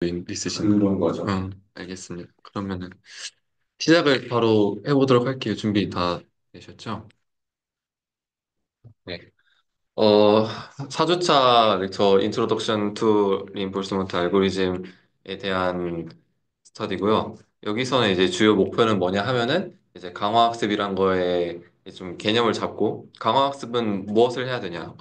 있으신 그런 거죠. 알겠습니다. 그러면은 시작을 바로 해보도록 할게요. 준비 다 되셨죠? 네. 어, 4주차 렉처 Introduction to Reinforcement Algorithm에 대한 스터디고요. 여기서는 이제 주요 목표는 뭐냐 하면은 이제 강화학습이란 거에 좀 개념을 잡고 강화학습은 무엇을 해야 되냐,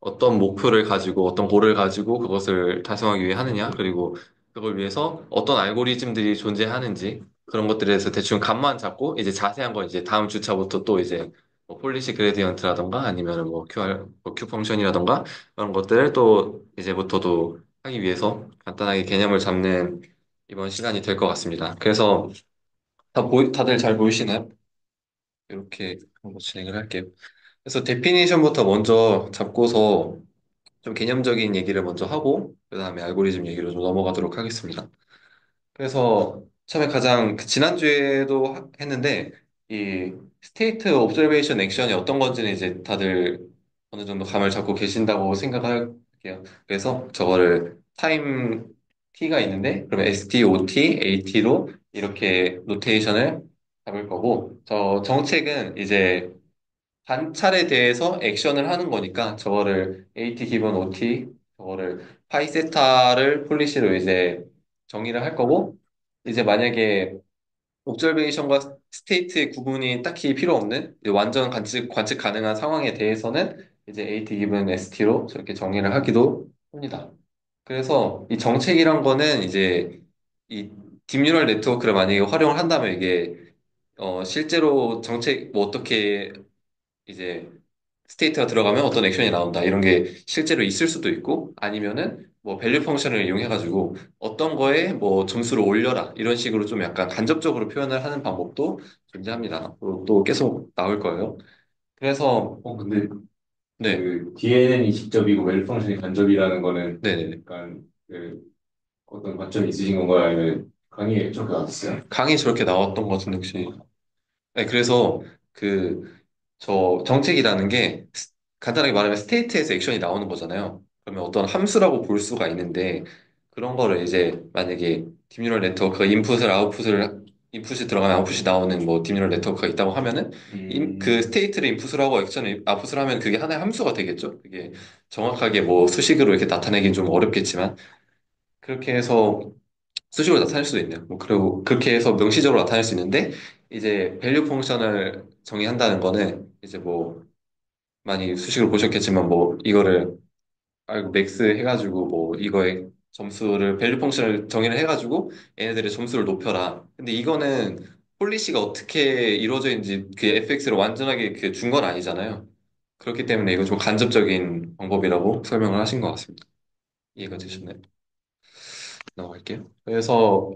어떤 목표를 가지고 어떤 고를 가지고 그것을 달성하기 위해 하느냐, 그리고 그걸 위해서 어떤 알고리즘들이 존재하는지 그런 것들에 대해서 대충 감만 잡고 이제 자세한 건 이제 다음 주차부터 또 이제 뭐 폴리시 그레디언트라던가 아니면은 뭐 Q 펑션이라던가 그런 것들을 또 이제부터도 하기 위해서 간단하게 개념을 잡는 이번 시간이 될 것 같습니다. 그래서 다들 잘 보이시나요? 이렇게 한번 진행을 할게요. 그래서 데피니션부터 먼저 잡고서 좀 개념적인 얘기를 먼저 하고 그다음에 알고리즘 얘기로 좀 넘어가도록 하겠습니다. 그래서 처음에 가장 지난주에도 했는데 이 스테이트 옵저베이션 액션이 어떤 건지는 이제 다들 어느 정도 감을 잡고 계신다고 생각할게요. 그래서 저거를 타임 t가 있는데 그러면 st, ot, at로 이렇게 노테이션을 잡을 거고 저 정책은 이제 관찰에 대해서 액션을 하는 거니까 저거를 AT 기본 OT 저거를 파이세타를 폴리시로 이제 정의를 할 거고 이제 만약에 옵저베이션과 스테이트의 구분이 딱히 필요 없는 이제 완전 관측 가능한 상황에 대해서는 이제 AT 기본 ST로 저렇게 정의를 하기도 합니다. 그래서 이 정책이란 거는 이제 이 딥뉴럴 네트워크를 만약에 활용을 한다면 이게 실제로 정책 뭐 어떻게 이제 스테이트가 들어가면 어떤 액션이 나온다. 이런 게 실제로 있을 수도 있고, 아니면은 뭐 밸류 펑션을 이용해가지고 어떤 거에 뭐 점수를 올려라. 이런 식으로 좀 약간 간접적으로 표현을 하는 방법도 존재합니다. 또 계속 나올 거예요. 그래서, 근데 네. 그 DNN이 직접이고 웰 펑션이 간접이라는 거는 네네네. 약간 그 어떤 관점이 있으신 건가요? 아니면 강의에 좀 나왔어요? 강의 저렇게 나왔던 것 같은데, 혹시. 네, 그래서 저 정책이라는 게 간단하게 말하면 스테이트에서 액션이 나오는 거잖아요. 그러면 어떤 함수라고 볼 수가 있는데 그런 거를 이제 만약에 딥뉴럴 네트워크가 인풋이 들어가면 아웃풋이 나오는 뭐 딥뉴럴 네트워크가 있다고 하면은 그 스테이트를 인풋을 하고 액션을 아웃풋을 하면 그게 하나의 함수가 되겠죠. 그게 정확하게 뭐 수식으로 이렇게 나타내긴 좀 어렵겠지만 그렇게 해서 수식으로 나타낼 수도 있네요. 뭐 그리고 그렇게 해서 명시적으로 나타낼 수 있는데 이제 밸류 펑션을 정의한다는 거는 이제 뭐 많이 수식으로 보셨겠지만 뭐 이거를 알고 맥스 해가지고 뭐 이거의 점수를 밸류 펑션을 정의를 해가지고 얘네들의 점수를 높여라. 근데 이거는 폴리시가 어떻게 이루어져 있는지 그 FX를 완전하게 준 건 아니잖아요. 그렇기 때문에 이거 좀 간접적인 방법이라고 설명을 하신 것 같습니다. 이해가 되셨나요? 넘어갈게요. 그래서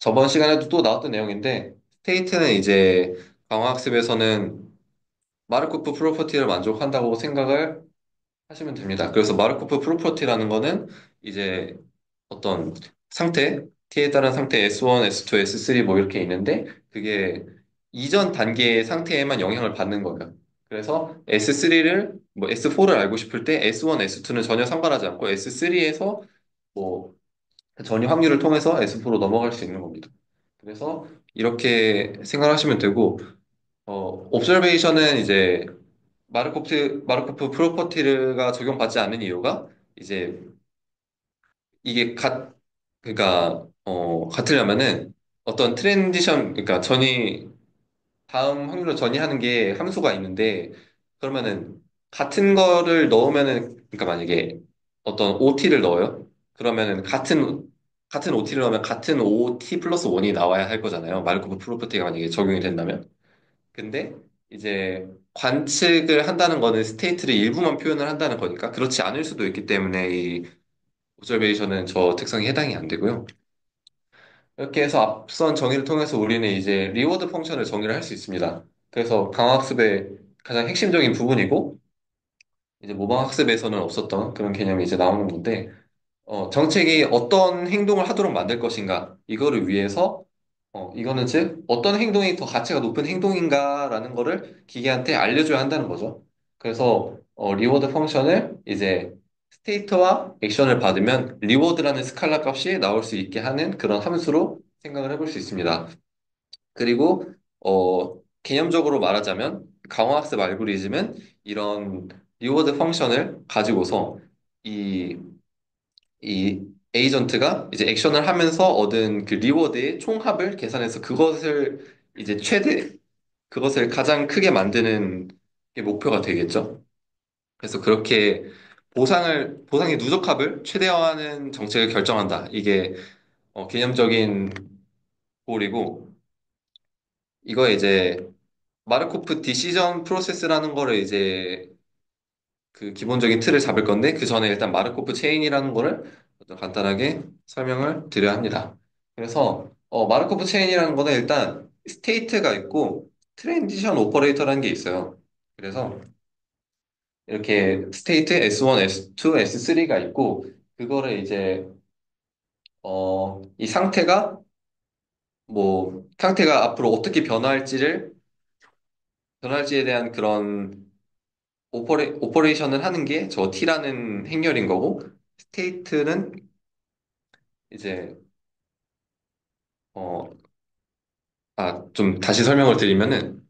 저번 시간에도 또 나왔던 내용인데 스테이트는 이제 강화학습에서는 마르코프 프로퍼티를 만족한다고 생각을 하시면 됩니다. 그래서 마르코프 프로퍼티라는 거는 이제 어떤 상태, t에 따른 상태 S1, S2, S3 뭐 이렇게 있는데 그게 이전 단계의 상태에만 영향을 받는 거예요. 그래서 S3를 뭐 S4를 알고 싶을 때 S1, S2는 전혀 상관하지 않고 S3에서 뭐 전이 확률을 통해서 S4로 넘어갈 수 있는 겁니다. 그래서 이렇게 생각하시면 되고 옵저베이션은 이제 마르코프 프로퍼티가 적용받지 않는 이유가 이제 이게 그러니까 같으려면은 어떤 트랜지션 그러니까 다음 확률로 전이하는 게 함수가 있는데 그러면은 같은 거를 넣으면은 그러니까 만약에 어떤 OT를 넣어요. 그러면은 같은 OT를 넣으면 같은 OT 플러스 1이 나와야 할 거잖아요. 마르코프 프로퍼티가 만약에 적용이 된다면. 근데 이제 관측을 한다는 거는 스테이트를 일부만 표현을 한다는 거니까 그렇지 않을 수도 있기 때문에 이 오브저베이션은 저 특성이 해당이 안 되고요. 이렇게 해서 앞선 정의를 통해서 우리는 이제 리워드 펑션을 정의를 할 수 있습니다. 그래서 강학습의 가장 핵심적인 부분이고 이제 모방학습에서는 없었던 그런 개념이 이제 나오는 건데 정책이 어떤 행동을 하도록 만들 것인가, 이거를 위해서, 이거는 즉, 어떤 행동이 더 가치가 높은 행동인가라는 거를 기계한테 알려줘야 한다는 거죠. 그래서, 리워드 펑션을 이제 스테이트와 액션을 받으면 리워드라는 스칼라 값이 나올 수 있게 하는 그런 함수로 생각을 해볼 수 있습니다. 그리고 개념적으로 말하자면 강화학습 알고리즘은 이런 리워드 펑션을 가지고서 이, 이 에이전트가 이제 액션을 하면서 얻은 그 리워드의 총합을 계산해서 그것을 이제 그것을 가장 크게 만드는 게 목표가 되겠죠. 그래서 그렇게 보상의 누적합을 최대화하는 정책을 결정한다. 이게 개념적인 골이고, 이거 이제 마르코프 디시전 프로세스라는 거를 이제 그 기본적인 틀을 잡을 건데, 그 전에 일단 마르코프 체인이라는 거를 어떤 간단하게 설명을 드려야 합니다. 그래서 마르코프 체인이라는 거는 일단 스테이트가 있고 트랜지션 오퍼레이터라는 게 있어요. 그래서 이렇게 스테이트 S1, S2, S3가 있고 그거를 이제 이 상태가 앞으로 어떻게 변할지에 대한 그런 오퍼레이션을 하는 게 저 T라는 행렬인 거고 스테이트는 이제 어, 좀 다시 설명을 드리면은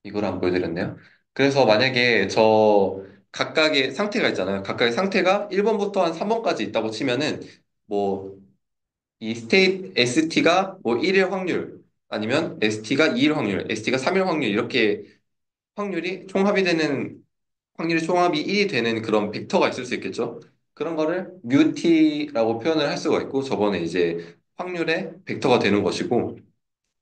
이걸 안 보여드렸네요. 그래서 만약에 저 각각의 상태가 있잖아요. 각각의 상태가 1번부터 한 3번까지 있다고 치면은 뭐 이 스테이트 ST가 뭐 1일 확률 아니면 ST가 2일 확률, ST가 3일 확률 이렇게 확률이 총합이 1이 되는 그런 벡터가 있을 수 있겠죠. 그런 거를 뮤티라고 표현을 할 수가 있고 저거는 이제 확률의 벡터가 되는 것이고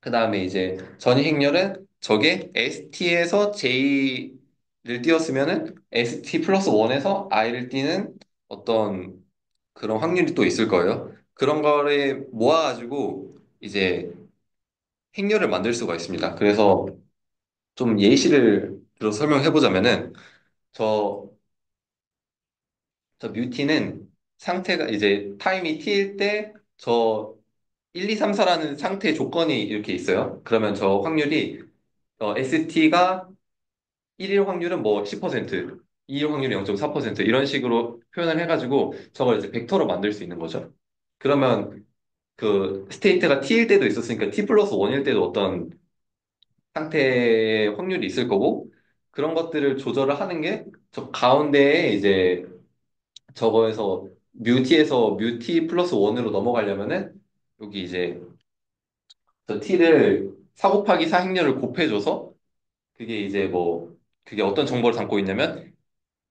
그 다음에 이제 전이 행렬은 저게 ST에서 J를 띄웠으면은 ST 플러스 1에서 I를 띄는 어떤 그런 확률이 또 있을 거예요. 그런 거를 모아가지고 이제 행렬을 만들 수가 있습니다. 그래서 좀 예시를 들어 설명해 보자면은 저, 저 뮤티는 상태가 이제 타임이 t일 때 저 1, 2, 3, 4라는 상태 조건이 이렇게 있어요. 그러면 저 확률이 ST가 1일 확률은 뭐 10%, 2일 확률이 0.4% 이런 식으로 표현을 해가지고 저걸 이제 벡터로 만들 수 있는 거죠. 그러면 그 스테이트가 t일 때도 있었으니까 t 플러스 1일 때도 어떤 상태의 확률이 있을 거고 그런 것들을 조절을 하는 게 저 가운데에 이제 저거에서 뮤 t 플러스 1으로 넘어가려면은 여기 이제 저 t를 4 곱하기 4 행렬을 곱해줘서 그게 이제 뭐 그게 어떤 정보를 담고 있냐면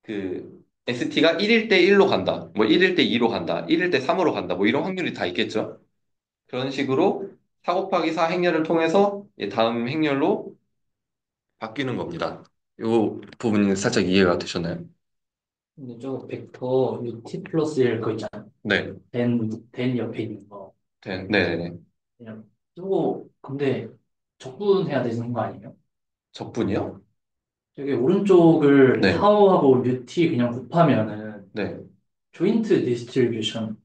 그 ST가 1일 때 1로 간다. 뭐 1일 때 2로 간다. 1일 때 3으로 간다. 뭐 이런 확률이 다 있겠죠. 그런 식으로 4 곱하기 4 행렬을 통해서 다음 행렬로 바뀌는 겁니다. 이 부분이 살짝 이해가 되셨나요? 근데 저 벡터 t 플러스 1 그거 있잖아. 네. 된 옆에 있는 거. 네네네. 그냥 저거 근데 적분해야 되는 거 아니에요? 적분이요? 저기 오른쪽을 네. 타워하고 뮤티 그냥 곱하면은 네. 조인트 디스트리뷰션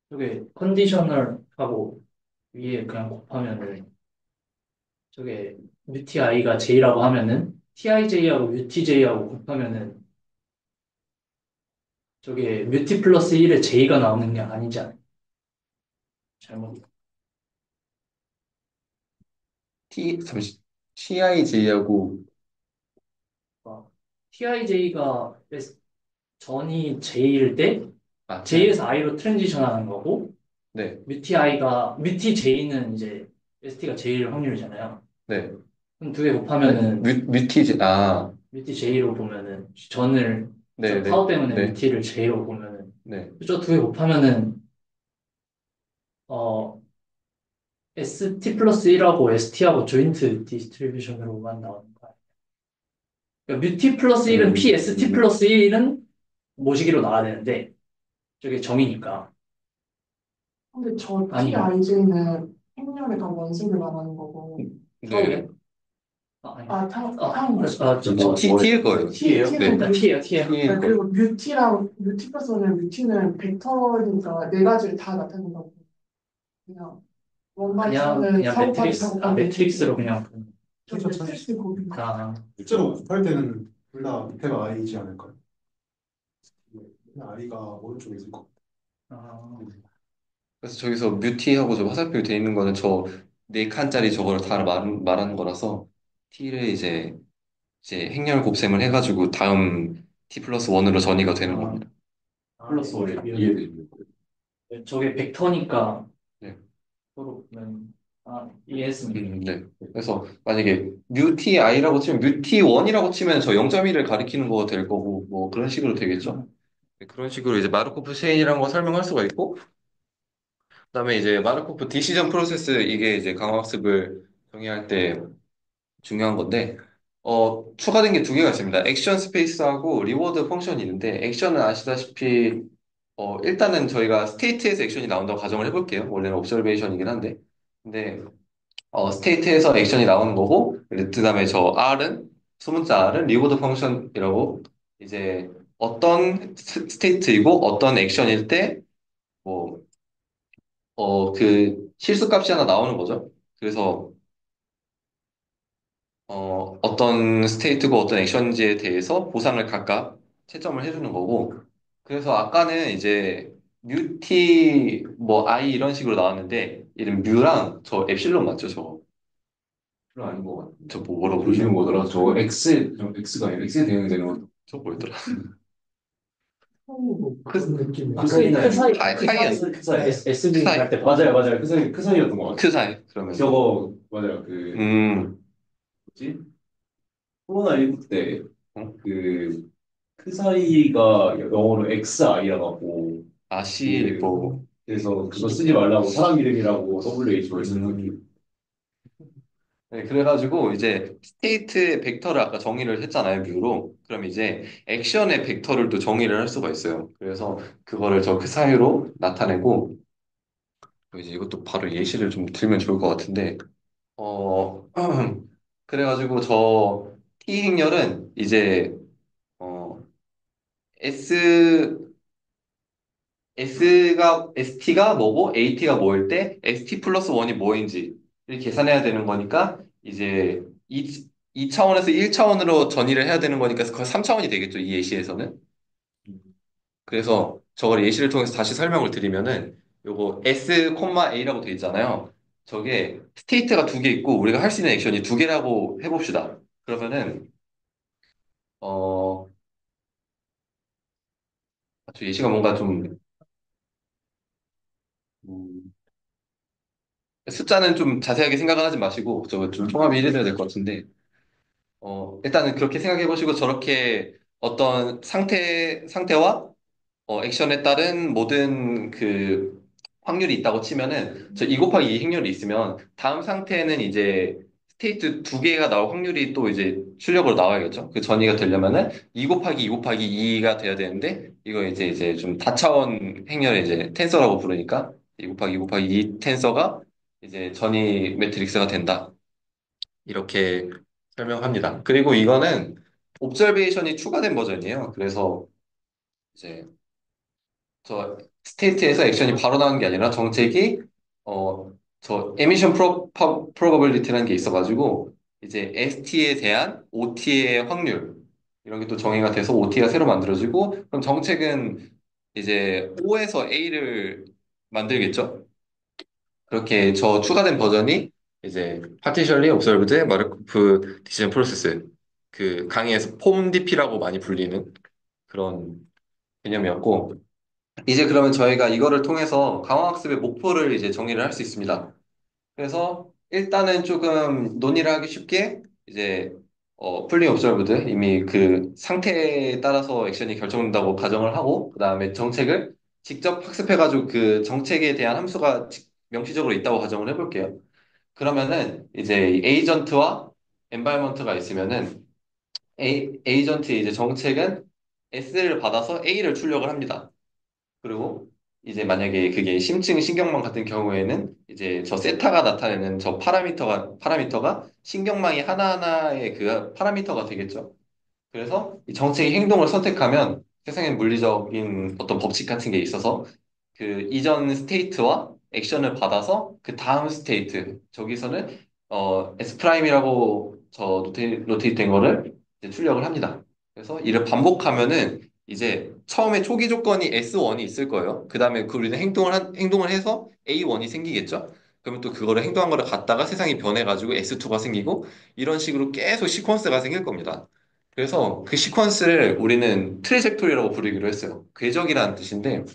저게 컨디셔널하고 위에 그냥 곱하면은 저게 뮤티 i가 j라고 하면은 tij하고 뮤티 j하고 곱하면은 저게 뮤티 플러스 1에 j가 나오는 게 아니지 않아요? 잘못. 잠시, TIJ하고, tij가 전이 j일 때 TI, j에서 i로 트랜지션 하는 거고 네. 뮤티 j는 이제 st가 j일 확률이잖아요. 네. 그럼 두 개 네? 곱하면은 뮤티지, 뮤티 j로 보면은 전을 저 네네. 타워 때문에 네. 뮤티를 j로 보면은 네. 저 두 개 곱하면은 어 st 플러스 1하고 st하고 조인트 디스트리뷰션으로만 나오는 거야. 그러니까 뮤티 플러스 1은 pst 음, 플러스 1은 모시기로 나와야 되는데 저게 정이니까 근데 저 아니요. TIJ는 행렬의 다 원식을 말하는 거고, 네. 타워요? 아니. T일 거예요. T예요? 네. T는 T예요, T예요. T일 거예요. 그리고 뮤티 플러스는 뮤티는 벡터니까 네 가지를 다 나타낸다고. 그냥 원바디는 그냥 4 곱하기 4 곱하기 매트릭스로 그냥. 저 매트릭스 곱이 아, 실제로 곱할 때는 둘 다 밑에가 I이지 않을까요? I가 오른쪽에 있을 것 아, 같아요. 그래서 저기서 뮤티하고 저 화살표 돼 있는 거는 저 네 칸짜리 저거를 다 말하는 거라서 t를 이제 행렬 곱셈을 해가지고 다음 t 플러스 1으로 전이가 되는 아, 겁니다. 플러스 원에 예. 이해되는 거예요. 저게 벡터니까 네. 서로 보면 이해했습니다. 네. 그래서 만약에 뮤티 i라고 치면 뮤티 1이라고 치면 저 0.1을 가리키는 거가 될 거고 뭐 그런 식으로 되겠죠. 네, 그런 식으로 이제 마르코프 체인이라는 거 설명할 수가 있고 그다음에 이제 마르코프 디시전 프로세스 이게 이제 강화학습을 정의할 때 중요한 건데 추가된 게 두 개가 있습니다. 액션 스페이스하고 리워드 펑션이 있는데 액션은 아시다시피 일단은 저희가 스테이트에서 액션이 나온다고 가정을 해볼게요. 원래는 옵저베이션이긴 한데 근데 스테이트에서 액션이 나오는 거고 그다음에 저 R은 소문자 R은 리워드 펑션이라고 이제 어떤 스테이트이고 어떤 액션일 때 뭐 그 실수값이 하나 나오는 거죠. 그래서 어떤 스테이트고 어떤 액션지에 대해서 보상을 각각 채점을 해주는 거고 그래서 아까는 이제 뮤티 뭐 I 이런 식으로 나왔는데 이름 뮤랑 저 엡실론 맞죠 저거 그거 아닌 것 같아요. 저 뭐라고 보시는 부르죠? 거더라. 저 X가 아니라 X에 대응이 되는 거. 저 뭐였더라? 그런 느낌이. 아, 그 사이, 하이언 그 사이. SB 사이. 할 때 맞아요, 맞아요. 그 사이였던 것 같아요. 그 사이 그러면 저거 맞아요. 그 음 뭐지? 코로나19 때 어? 그 사이가 영어로 XI라고 아시 그 리포 그래서 그거 쓰지 말라고 사람 이름이라고 WHO에 쓴 거예요. 네, 그래가지고 이제 스테이트의 벡터를 아까 정의를 했잖아요, 뮤로. 그럼 이제 액션의 벡터를 또 정의를 할 수가 있어요. 그래서 그거를 저 그 사이로 나타내고 이제 이것도 바로 예시를 좀 들면 좋을 것 같은데 그래가지고 저 T 행렬은 이제 어 S ST가 뭐고 AT가 뭐일 때 ST 플러스 1이 뭐인지를 계산해야 되는 거니까 이제 2차원에서 1차원으로 전이를 해야 되는 거니까 거의 3차원이 되겠죠, 이 예시에서는. 그래서 저걸 예시를 통해서 다시 설명을 드리면은 요거 S, A라고 돼 있잖아요. 저게 스테이트가 두 개 있고 우리가 할 수 있는 액션이 두 개라고 해봅시다. 그러면은 어, 저 예시가 뭔가 좀 음, 숫자는 좀 자세하게 생각을 하지 마시고 저거 좀 통합이 이래야 될 것 같은데 일단은 그렇게 생각해 보시고 저렇게 어떤 상태와 액션에 따른 모든 그 확률이 있다고 치면은 저 2 곱하기 2 행렬이 있으면 다음 상태는 이제 스테이트 두 개가 나올 확률이 또 이제 출력으로 나와야겠죠. 그 전이가 되려면은 2 곱하기 2 곱하기 2가 돼야 되는데 이거 이제 좀 다차원 행렬의 이제 텐서라고 부르니까 2 곱하기 2 곱하기 2 텐서가 이제 전이 매트릭스가 된다. 이렇게 설명합니다. 그리고 이거는 옵저베이션이 추가된 버전이에요. 그래서 이제 저 스테이트에서 액션이 바로 나오는 게 아니라 정책이 저 에미션 프로버빌리티라는 게 있어가지고 이제 ST에 대한 OT의 확률 이런 게 또 정의가 돼서 OT가 새로 만들어지고 그럼 정책은 이제 O에서 A를 만들겠죠. 그렇게 저 추가된 버전이 이제 Partially Observed Markov Decision Process 그 강의에서 폼DP라고 많이 불리는 그런 개념이었고 이제 그러면 저희가 이거를 통해서 강화학습의 목표를 이제 정의를 할 수 있습니다. 그래서 일단은 조금 논의를 하기 쉽게 이제 fully observed 이미 그 상태에 따라서 액션이 결정된다고 가정을 하고 그 다음에 정책을 직접 학습해가지고 그 정책에 대한 함수가 명시적으로 있다고 가정을 해볼게요. 그러면은 이제 에이전트와 엔바이먼트가 있으면은 에이전트의 이제 정책은 S를 받아서 A를 출력을 합니다. 그리고 이제 만약에 그게 심층 신경망 같은 경우에는 이제 저 세타가 나타내는 저 파라미터가 신경망이 하나하나의 그 파라미터가 되겠죠. 그래서 이 정책의 행동을 선택하면 세상엔 물리적인 어떤 법칙 같은 게 있어서 그 이전 스테이트와 액션을 받아서 그 다음 스테이트 저기서는 S 프라임이라고 저 로테이트 된 거를 이제 출력을 합니다. 그래서 이를 반복하면은 이제 처음에 초기 조건이 S1이 있을 거예요. 그 다음에 그 우리는 행동을 해서 A1이 생기겠죠. 그러면 또 그거를 행동한 거를 갖다가 세상이 변해가지고 S2가 생기고 이런 식으로 계속 시퀀스가 생길 겁니다. 그래서 그 시퀀스를 우리는 트레젝토리라고 부르기로 했어요. 궤적이라는 뜻인데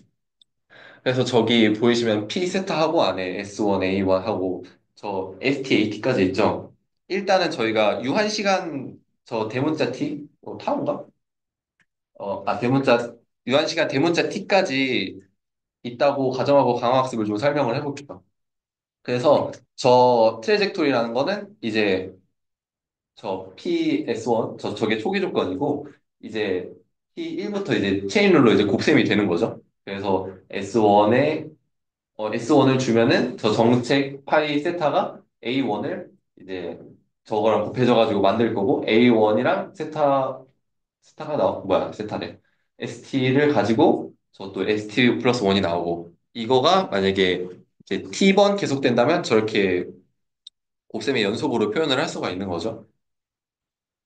그래서 저기 보이시면 P 세타하고 안에 S1, A1 하고 저 ST, AT까지 있죠. 일단은 저희가 유한 시간 저 대문자 T 타운가? 대문자 유한 시간 대문자 T까지 있다고 가정하고 강화학습을 좀 설명을 해볼게요. 그래서 저 트레젝토리라는 거는 이제 저 PS1 저게 초기 조건이고 이제 T1부터 이제 체인 룰로 이제 곱셈이 되는 거죠. 그래서 S1을 주면은 저 정책 파이 세타가 A1을 이제 저거랑 곱해져가지고 만들 거고 A1이랑 세타가 뭐야 세타래 ST를 가지고 저 또 ST 플러스 1이 나오고 이거가 만약에 이제 T번 계속된다면 저렇게 곱셈의 연속으로 표현을 할 수가 있는 거죠.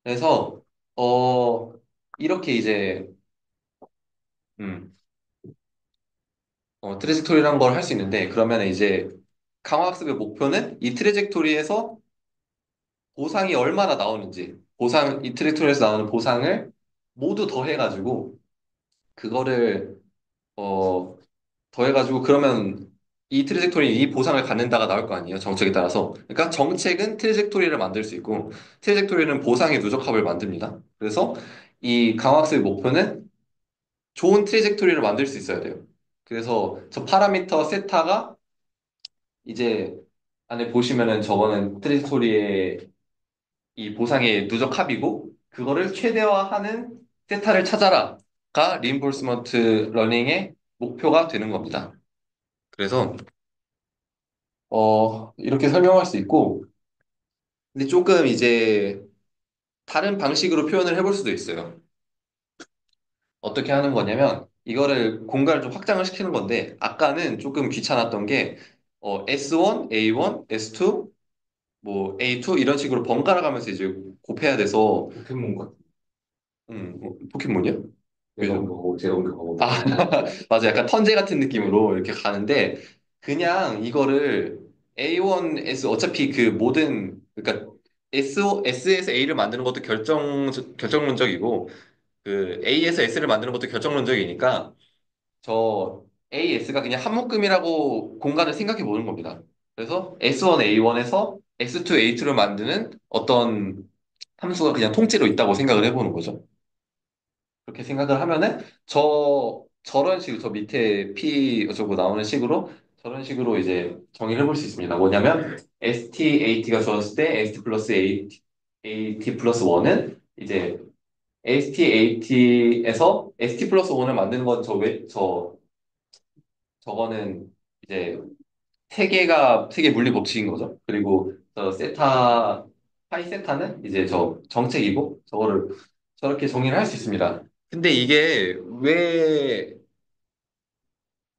그래서 어 이렇게 이제 음, 트레젝토리라는 걸 할 수 있는데 그러면 이제 강화학습의 목표는 이 트레젝토리에서 보상이 얼마나 나오는지 이 트레젝토리에서 나오는 보상을 모두 더해가지고 그거를 어 더해가지고 그러면 이 트레젝토리 이 보상을 갖는다가 나올 거 아니에요 정책에 따라서 그러니까 정책은 트레젝토리를 만들 수 있고 트레젝토리는 보상의 누적합을 만듭니다 그래서 이 강화학습의 목표는 좋은 트레젝토리를 만들 수 있어야 돼요 그래서 저 파라미터 세타가 이제 안에 보시면은 저거는 트레젝토리의 이 보상의 누적 합이고 그거를 최대화하는 세타를 찾아라가 리인포스먼트 러닝의 목표가 되는 겁니다. 그래서 이렇게 설명할 수 있고 근데 조금 이제 다른 방식으로 표현을 해볼 수도 있어요. 어떻게 하는 거냐면 이거를 공간을 좀 확장을 시키는 건데 아까는 조금 귀찮았던 게 S1, A1, S2, 뭐 A2 이런 식으로 번갈아 가면서 이제 곱해야 돼서 포켓몬 같은 포켓몬이요? 내가 온 왜죠? 거고 제가 온 거고 아, 맞아. 약간 턴제 같은 느낌으로 이렇게 가는데, 그냥 이거를 A1S, 어차피 그 모든, 그러니까 S에서 A를 만드는 것도 결정론적이고, 그 A에서 S를 만드는 것도 결정론적이니까, 저 AS가 그냥 한 묶음이라고 공간을 생각해 보는 겁니다. 그래서 S1, A1에서 S2, A2를 만드는 어떤 함수가 그냥 통째로 있다고 생각을 해보는 거죠. 그렇게 생각을 하면은 저런 식으로 저 밑에 P 어쩌고 나오는 식으로 저런 식으로 이제 정의를 해볼 수 있습니다. 뭐냐면 STAT가 주어졌을 때 ST 플러스 AT 플러스 1은 이제 STAT에서 ST 플러스 1을 만드는 건 저거는 이제 세개 물리 법칙인 거죠. 그리고 저 파이 세타는 이제 저 정책이고 저거를 저렇게 정의를 할 수 있습니다. 근데 이게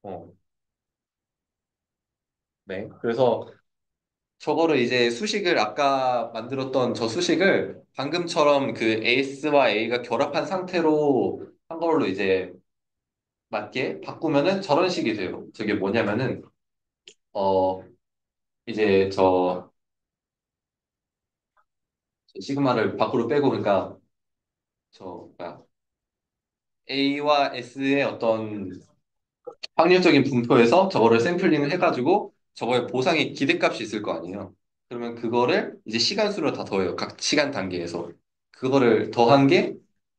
어, 네. 그래서 저거를 이제 수식을 아까 만들었던 저 수식을 방금처럼 그 AS와 A가 결합한 상태로 한 걸로 이제 맞게 바꾸면은 저런 식이 돼요. 저게 뭐냐면은 어 이제 저 시그마를 밖으로 빼고 그러니까 저 뭐야 A와 S의 어떤 확률적인 분포에서 저거를 샘플링을 해가지고 저거에 보상의 기대값이 있을 거 아니에요. 그러면 그거를 이제 시간수로 다 더해요. 각 시간 단계에서. 그거를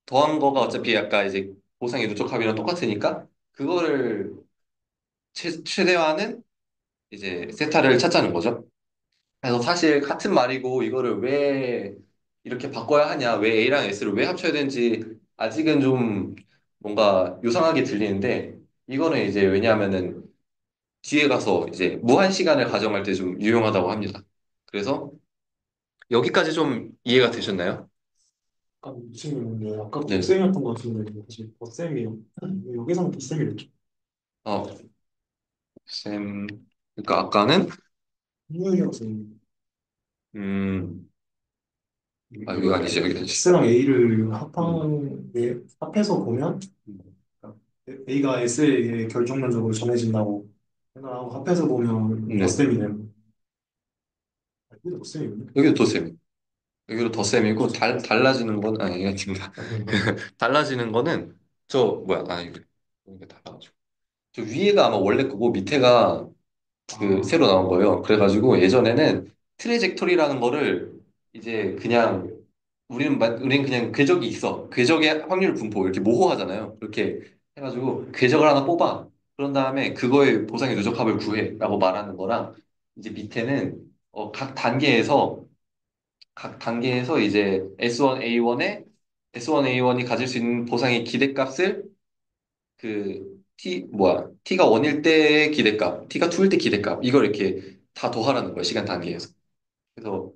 더한 거가 어차피 아까 이제 보상의 누적합이랑 똑같으니까 그거를 최대화하는 이제 세타를 찾자는 거죠. 그래서 사실 같은 말이고 이거를 왜 이렇게 바꿔야 하냐, 왜 A랑 S를 왜 합쳐야 되는지 아직은 좀 뭔가 요상하게 들리는데 이거는 이제 왜냐하면은 뒤에 가서 이제 무한 시간을 가정할 때 좀 유용하다고 합니다. 그래서 여기까지 좀 이해가 되셨나요? 아까 친구는데 아까 네. 곱셈이었던 것 같은데 사실 덧셈이요. 여기서는 덧셈이랬죠. 어, 쌤, 그러니까 아까는 분명이라서 음, 아, 여기가 아니지, 여기가 아니지. S랑 A를 합해서 보면 A가 S에게 결정론적으로 정해진다고 생각하고 합해서 보면 네. 덧셈이네요. 이게 덧셈이군요. 여기도 더 셈. 여기로 더 셈이고, 달라지는 건, 아니, 이게 지금 달라지는 거는, 뭐야, 이거 달라가지고. 저 위에가 아마 원래 거고, 밑에가 그 아, 새로 나온 거예요. 그래가지고 예전에는 트레젝토리라는 거를 이제 그냥 우리는 그냥 궤적이 있어. 궤적의 확률 분포 이렇게 모호하잖아요. 그렇게 해가지고 궤적을 하나 뽑아. 그런 다음에 그거의 보상의 누적합을 구해라고 말하는 거랑 이제 밑에는 각 단계에서 이제 S1A1이 가질 수 있는 보상의 기대값을 T가 1일 때의 기대값, T가 2일 때 기대값, 이걸 이렇게 다 더하라는 거예요, 시간 단계에서. 그래서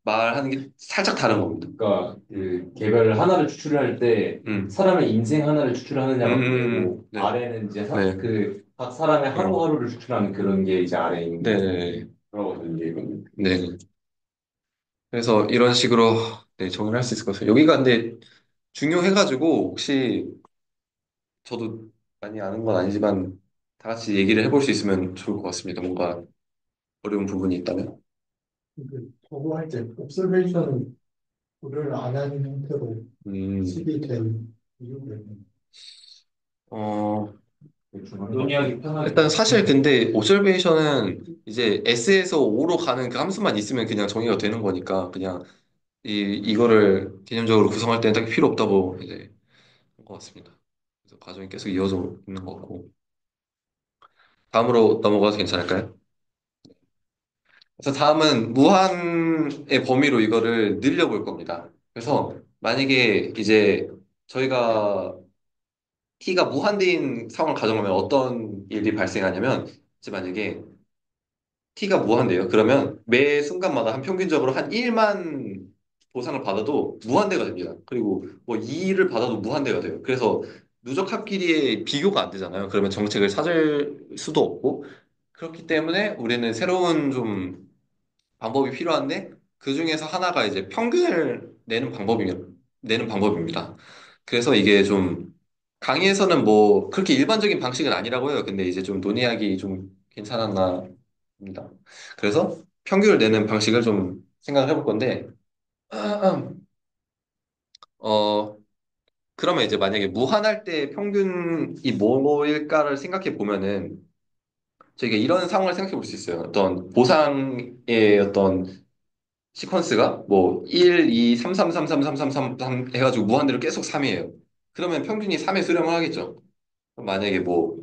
말하는 게 살짝 다른 겁니다. 그러니까 그 개별 하나를 추출할 때 음, 사람의 인생 하나를 추출하느냐가 그거고 네, 아래는 이제 네, 그 각 사람의 음, 하루하루를 추출하는 그런 게 이제 아래에 있는 네, 거라고 이제 이거는. 네. 그래서 이런 식으로 네, 정리를 할 수 있을 것 같아요. 여기가 근데 중요해가지고 혹시 저도 많이 아는 건 아니지만 다 같이 얘기를 해볼 수 있으면 좋을 것 같습니다. 뭔가 어려운 부분이 있다면. 저거 할 때 옵서베이션을 고려를 안 하는 형태로 음, 식이 된 이유가 있나요? 어, 논의하기 편하게. 일단 사실 근데 오브저베이션은 이제 S에서 O로 가는 그 함수만 있으면 그냥 정의가 되는 거니까 그냥 이거를 개념적으로 구성할 때는 딱히 필요 없다고 이제 한 것 같습니다. 그래서 과정이 계속 이어져 있는 것 같고 다음으로 넘어가도 괜찮을까요? 그래서 다음은 무한의 범위로 이거를 늘려볼 겁니다. 그래서 만약에 이제 저희가 t가 무한대인 상황을 가정하면 어떤 일이 발생하냐면 이제 만약에 t가 무한대예요. 그러면 매 순간마다 평균적으로 한 1만 보상을 받아도 무한대가 됩니다. 그리고 뭐 2를 받아도 무한대가 돼요. 그래서 누적 합끼리의 비교가 안 되잖아요. 그러면 정책을 찾을 수도 없고 그렇기 때문에 우리는 새로운 좀 방법이 필요한데 그 중에서 하나가 이제 평균을 내는 방법입니다. 그래서 이게 좀 강의에서는 뭐 그렇게 일반적인 방식은 아니라고 해요. 근데 이제 좀 논의하기 좀 괜찮았나 봅니다. 그래서 평균을 내는 방식을 좀 생각을 해볼 건데 어 그러면 이제 만약에 무한할 때 평균이 뭐일까를 생각해 보면은 저희가 이런 상황을 생각해 볼 수 있어요. 어떤 보상의 어떤 시퀀스가 뭐 1, 2, 3, 3, 3, 3, 3, 3, 3, 3 해가지고 무한대로 계속 3이에요. 그러면 평균이 3에 수렴을 하겠죠. 그럼 만약에 뭐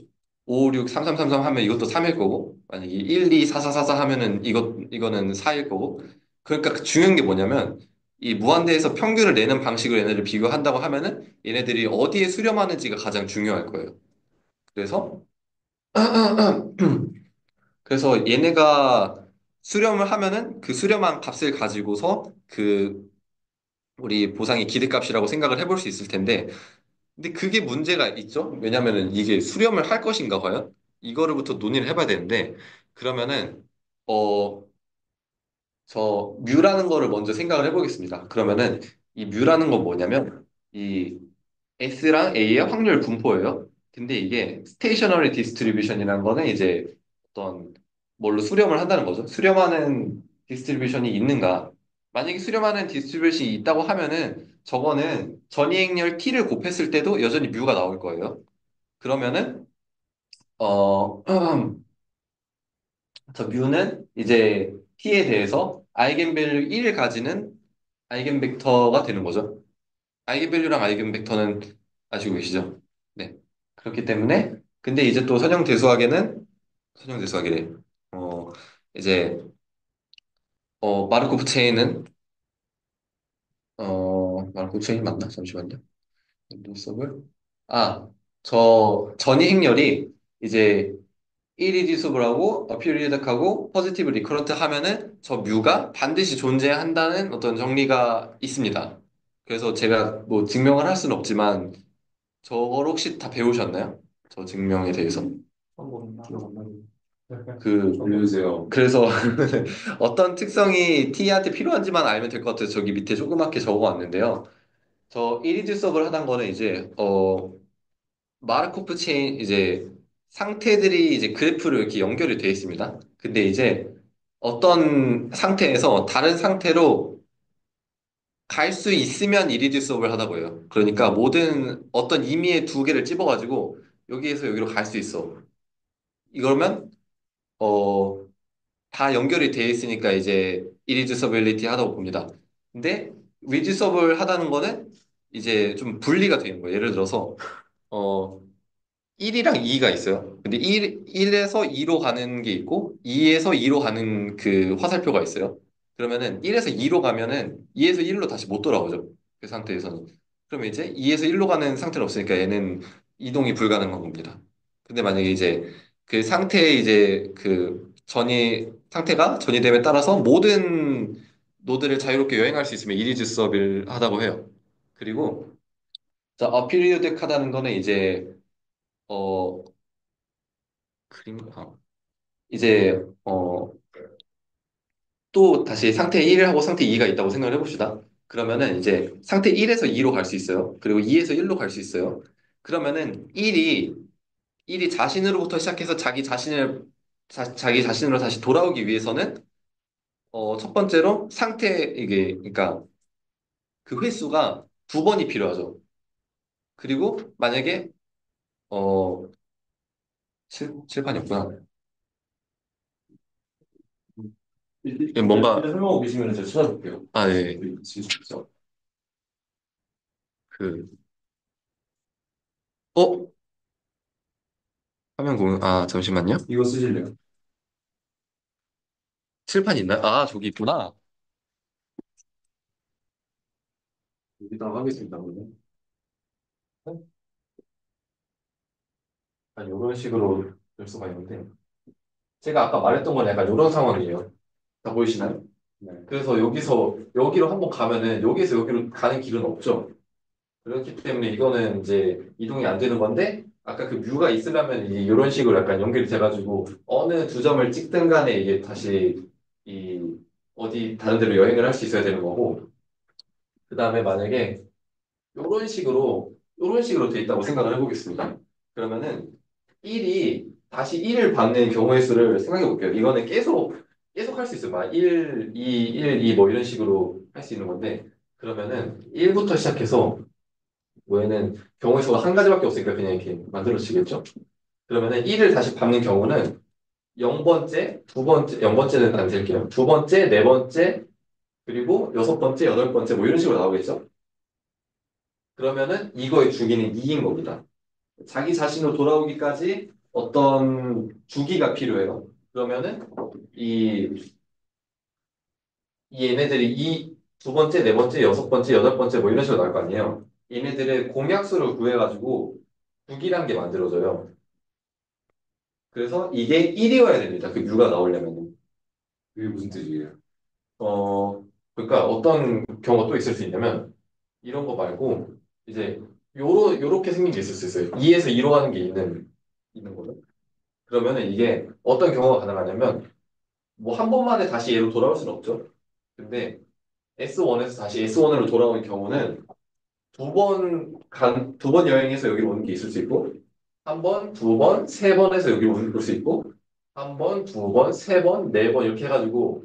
5, 6, 3, 3, 3, 3 하면 이것도 3일 거고 만약에 1, 2, 4, 4, 4, 4 하면은 이거는 4일 거고 그러니까 그 중요한 게 뭐냐면 이 무한대에서 평균을 내는 방식으로 얘네를 비교한다고 하면은 얘네들이 어디에 수렴하는지가 가장 중요할 거예요. 그래서 그래서 얘네가 수렴을 하면은 그 수렴한 값을 가지고서 우리 보상의 기대값이라고 생각을 해볼 수 있을 텐데, 근데 그게 문제가 있죠? 왜냐면은 이게 수렴을 할 것인가 과연? 이거를부터 논의를 해봐야 되는데, 그러면은, 어, 뮤라는 거를 먼저 생각을 해보겠습니다. 그러면은 이 뮤라는 건 뭐냐면, 이 S랑 A의 확률 분포예요. 근데 이게 스테이셔너리 디스트리뷰션이라는 거는 이제 어떤 뭘로 수렴을 한다는 거죠. 수렴하는 디스트리뷰션이 있는가? 만약에 수렴하는 디스트리뷰션이 있다고 하면은 저거는 전이행렬 t를 곱했을 때도 여전히 뮤가 나올 거예요. 그러면은 어, 저 뮤는 이제 t에 대해서 아이겐밸류 1을 가지는 아이겐벡터가 되는 거죠. 아이겐밸류랑 아이겐벡터는 아시고 계시죠? 네. 그렇기 때문에 근데 이제 또 선형대수학이래. 어 이제 마르코프 체인은 마르코프 체인 맞나? 잠시만요. 눈썹을 저 전이 행렬이 이제 1이 디수블 하고 어피리드하고 포지티브 리커런트 하면은 저 뮤가 반드시 존재한다는 어떤 정리가 있습니다. 그래서 제가 뭐 증명을 할 수는 없지만 저걸 혹시 다 배우셨나요? 저 증명에 대해서. 한번 기억 안 나요. 그 알려주세요. 그래서 어떤 특성이 T한테 필요한지만 알면 될 것 같아서 저기 밑에 조그맣게 적어왔는데요. 저 이리듀서블 하단 거는 이제 마르코프 체인 이제 상태들이 이제 그래프로 이렇게 연결이 되어 있습니다. 근데 이제 어떤 상태에서 다른 상태로 갈 수 있으면 이리듀서블 하다고 해요. 그러니까 모든 어떤 임의의 두 개를 찝어가지고 여기에서 여기로 갈 수 있어. 이러면 어, 다 연결이 되어 있으니까 이제 irreducibility 하다고 봅니다. 근데 reducible 하다는 거는 이제 좀 분리가 되는 거예요. 예를 들어서 어, 1이랑 2가 있어요. 근데 1에서 2로 가는 게 있고 2에서 2로 가는 그 화살표가 있어요. 그러면은 1에서 2로 가면은 2에서 1로 다시 못 돌아오죠. 그 상태에서는. 그러면 이제 2에서 1로 가는 상태는 없으니까 얘는 이동이 불가능한 겁니다. 근데 만약에 이제 그 상태에 이제 그 상태가 전이됨에 따라서 모든 노드를 자유롭게 여행할 수 있으면 이리즈서빌하다고 해요. 그리고 자, 어피리오딕하다는 거는 이제 어 그림 이제 또 다시 상태 1하고 상태 2가 있다고 생각을 해봅시다. 그러면은 이제 상태 1에서 2로 갈 수 있어요. 그리고 2에서 1로 갈 수 있어요. 그러면은 1이 자신으로부터 시작해서 자기 자신으로 다시 돌아오기 위해서는 첫 번째로 상태 이게 그러니까 그 횟수가 두 번이 필요하죠. 그리고 만약에 어 칠판이었구나. 뭔가 설명하고 계시면 제가 찾아볼게요. 아 네. 진짜. 그 어? 화면 공유 잠시만요. 이거 쓰실래요? 칠판 있나요? 저기 있구나. 여기다가 하겠습니다. 그러면. 이런 식으로 될 수가 있는데 제가 아까 말했던 건 약간 이런 상황이에요. 다 보이시나요? 네. 그래서 여기서 여기로 한번 가면은 여기서 여기로 가는 길은 없죠. 그렇기 때문에 이거는 이제 이동이 안 되는 건데 아까 그 뮤가 있으려면 이게 이런 식으로 약간 연결이 돼가지고 어느 두 점을 찍든 간에 이게 다시 이 어디 다른 데로 여행을 할 수 있어야 되는 거고 그 다음에 만약에 이런 식으로 돼 있다고 생각을 해보겠습니다. 그러면은 1이 다시 1을 받는 경우의 수를 생각해 볼게요. 이거는 계속 할 수 있어요. 막 1, 2, 1, 2 뭐 이런 식으로 할 수 있는 건데 그러면은 1부터 시작해서 뭐 얘는 경우의 수가 한 가지밖에 없으니까 그냥 이렇게 만들어지겠죠. 그러면은 1을 다시 받는 경우는 0번째, 두 번째, 0번째는 안 될게요. 두 번째, 네 번째, 그리고 여섯 번째, 여덟 번째 뭐 이런 식으로 나오겠죠. 그러면은 이거의 주기는 2인 겁니다. 자기 자신으로 돌아오기까지 어떤 주기가 필요해요. 그러면은 이, 이 얘네들이 두 번째, 네 번째, 여섯 번째, 여덟 번째 뭐 이런 식으로 나올 거 아니에요. 얘네들의 공약수를 구해가지고 주기란 게 만들어져요. 그래서 이게 1이어야 됩니다. 그 U가 나오려면은. 그게 무슨 뜻이에요? 어, 그러니까 어떤 경우가 또 있을 수 있냐면 이런 거 말고 이제 요렇게 생긴 게 있을 수 있어요. 2에서 2로 가는 게 있는 거죠. 그러면은 이게 어떤 경우가 가능하냐면 뭐 한 번만에 다시 얘로 돌아올 수는 없죠. 근데 S1에서 다시 S1으로 돌아오는 경우는 두 번 여행해서 여기로 오는 게 있을 수 있고 한 번, 두 번, 세 번에서 여기로 올 수 있고 한 번, 두 번, 세 번, 네 번 이렇게 해가지고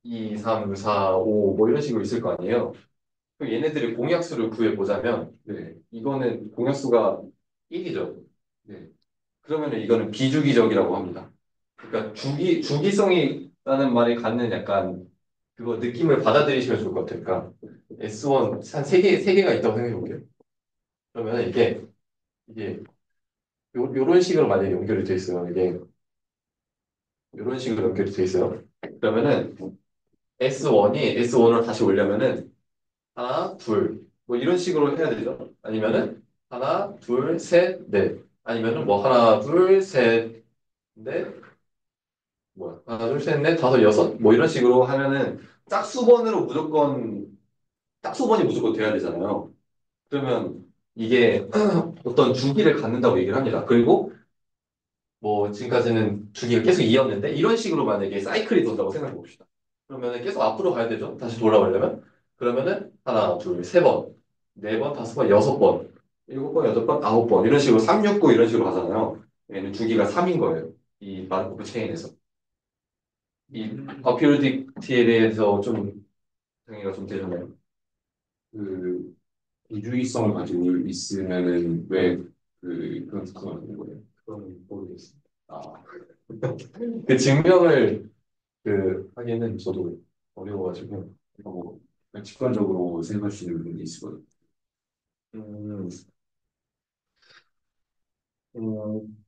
2, 3, 4, 5 뭐 이런 식으로 있을 거 아니에요. 그럼 얘네들의 공약수를 구해보자면 이거는 공약수가 1이죠. 그러면 이거는 비주기적이라고 합니다. 그러니까 주기성이라는 말이 갖는 약간 그거 느낌을 받아들이시면 좋을 것 같아요. 그러니까 S1 한 세 개가 있다고 생각해 볼게요. 그러면 이게 요런 식으로 만약에 연결이 돼 있어요. 이게 요런 식으로 연결이 돼 있어요. 그러면은 S1으로 다시 오려면은 하나, 둘, 뭐 이런 식으로 해야 되죠. 아니면은 하나, 둘, 셋, 넷. 아니면은 뭐 하나, 둘, 셋, 넷, 뭐야? 하나, 둘, 셋, 넷, 다섯, 여섯, 뭐 이런 식으로 하면은 짝수번이 무조건 돼야 되잖아요. 그러면 이게 어떤 주기를 갖는다고 얘기를 합니다. 그리고 뭐 지금까지는 주기가 계속 이었는데 이런 식으로 만약에 사이클이 돈다고 생각해 봅시다. 그러면은 계속 앞으로 가야 되죠. 다시 돌아오려면. 그러면은 하나, 둘, 세 번, 네 번, 다섯 번, 여섯 번, 일곱 번, 여덟 번, 아홉 번 이런 식으로 3, 6, 9 이런 식으로 가잖아요. 얘는 주기가 3인 거예요. 이 마르코프 체인에서. 이 어피오디티에 대해서 좀 정의가 좀 되셨나요? 그 비주의성을 가지고 있으면은 왜 그런 특성을 갖는 거예요? 그건 모르겠습니다. 아, 그 증명을 하기에는 저도 어려워가지고. 뭐 직관적으로 생각할 수 있는 부분이 있을 거예요. 음, 음,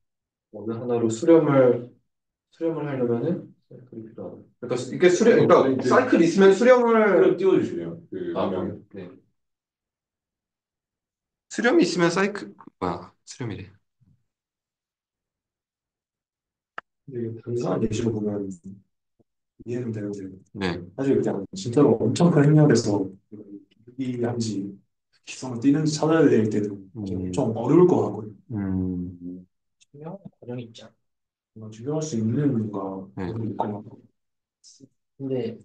어느 하나로 수렴을 하려면은 사이클이 필요하다. 그러니까 이게 그러니까 사이클 있으면 수렴을 띄워주시면 네. 수렴이 있으면 사이클 뭐야? 수렴이래. 근데 단순한 예시로 보면 이해는 되는데 네. 사실 그냥 진짜로 엄청 큰 행렬에서 유기한지 기성을 띄는지 찾아야 될 때는 엄청 어려울 것 같거든요. 증명하는 과정이 있잖아. 뭔가 증명할 수 있는 뭔가 네. 그런 게 있을 것 같고. 근데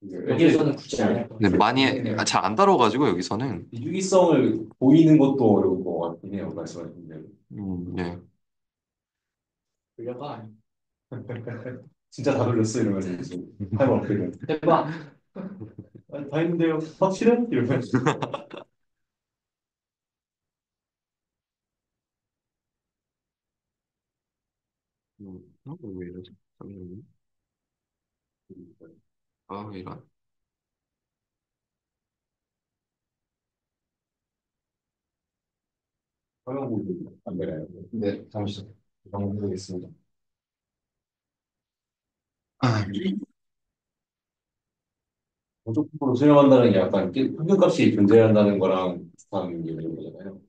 이제 여기에서는 굳이 안 할 거야. 근데 많이 잘 안 다뤄가지고 여기서는 비주기성을 보이는 것도 어려울 것 같긴 해요. 말씀하신 대로. 네. 돌려봐. 진짜 다 돌렸어 이러면 이제 타이머 어떻게 해봐. 다 했는데요. 확실해? 이러면 왜 이러지? 아, 이런. 화면 보기 안 되나요? 네, 잠시만요. 정리하겠습니다. 아, 고속도로 수령한다는 게 약간 평균값이 존재한다는 거랑 비슷한 개념인 거잖아요.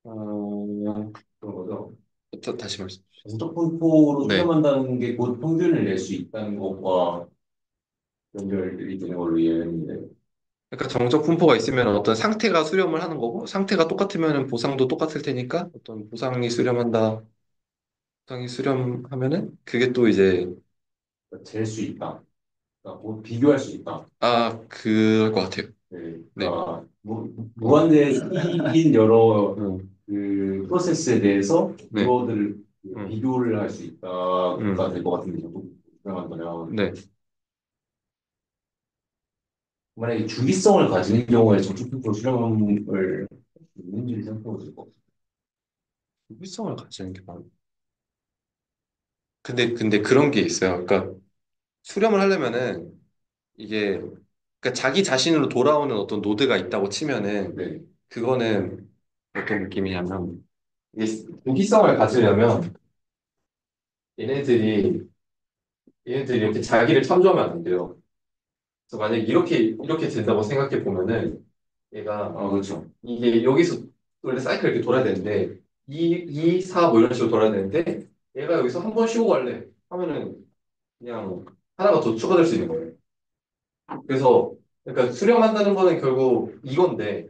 그런 거죠. 다시 말씀. 고속도로 네. 수령한다는 게 곧 평균을 낼 수 있다는 것과 연결이 되는 걸로 이해했는데 그러니까 정적 분포가 있으면 어떤 상태가 수렴을 하는 거고 상태가 똑같으면 보상도 똑같을 테니까 어떤 보상이 수렴하면은 그게 또 이제 잴 수 있다. 그러니까 곧 비교할 수 있다. 그럴 것 같아요. 네, 네. 그러니까 무한대 E인 여러 음, 프로세스에 대해서 네. 그거들을 음, 비교를 할 수 있다가 될 음, 것 같은데 자꾸 수령한다면 네. 만약에 주기성을 가지는 경우에 저축부터 수령을 있는지 생각해보실 것 같아요. 일성을 가지는 게 많아. 근데 그런 게 있어요. 그러니까 수렴을 하려면은 이게 그러니까 자기 자신으로 돌아오는 어떤 노드가 있다고 치면은 네, 그거는 어떤 느낌이냐면 이게 무기성을 가지려면 얘네들이 이렇게 자기를 참조하면 안 돼요. 그래서 만약에 이렇게 된다고 생각해 보면은 얘가 그렇죠. 이게 여기서 원래 사이클 이렇게 돌아야 되는데 2, 4 뭐 이런 식으로 돌아야 되는데 얘가 여기서 한 번 쉬고 갈래 하면은 그냥 하나가 더 추가될 수 있는 거예요. 그래서 그러니까 수렴한다는 거는 결국 이건데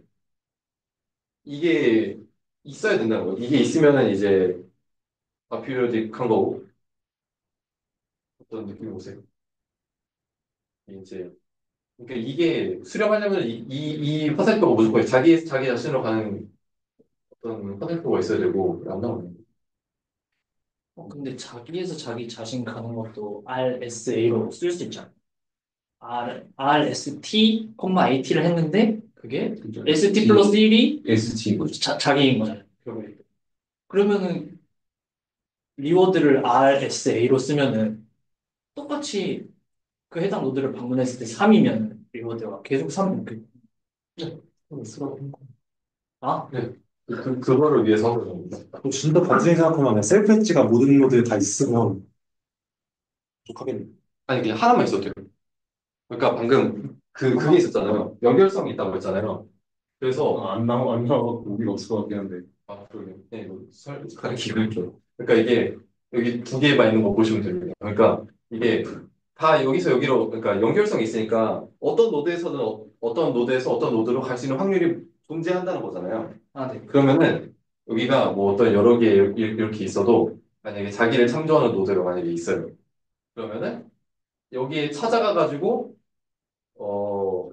이게 있어야 된다는 거예요. 이게 있으면은 이제 아피리오딕한 거고 어떤 느낌이 오세요? 이제 그러니까 이게 수렴하려면 이 화살표가 무조건 자기 자신으로 가는 어떤 화살표가 있어야 되고 안 나오네. 근데 자기에서 자기 자신 가는 것도 RSA로 쓸 수 있잖아. RST, AT를 했는데 그게 그렇죠. ST 플러스 1이 ST인 거죠. 자기인 거잖아요. 결국에. 그러면은 리워드를 RSA로 쓰면은 똑같이 그 해당 노드를 방문했을 때 3이면 리워드가 계속 3 이렇게. 수렴. 아? 네. 그거를 위해서 하는 겁니다. 진짜 단순히 생각하면 셀프 엣지가 모든 노드에 다 있으면 좋겠네. 아니 그냥 하나만 있어도 돼요. 그러니까 방금 그게 있었잖아요. 연결성이 있다고 했잖아요. 그래서 안 나와 우리가 없을 것 같긴 한데. 그러게. 네, 이거 가르치고 있죠. 그러니까 이게 여기 두 개만 있는 거 보시면 됩니다. 그러니까 이게 다 여기서 여기로 그러니까 연결성이 있으니까 어떤 노드에서 어떤 노드로 갈 수 있는 확률이 존재한다는 거잖아요. 아, 네. 그러면은 여기가 뭐 어떤 여러 개 이렇게 있어도 만약에 자기를 참조하는 노드가 만약에 있어요. 그러면은 여기에 찾아가가지고 어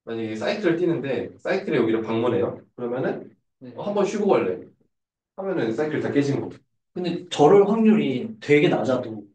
만약에 사이클을 뛰는데 사이클에 여기를 방문해요. 그러면은 네. 한번 쉬고 갈래. 하면은 사이클 다 깨지는 거죠. 근데 저럴 확률이 되게 낮아도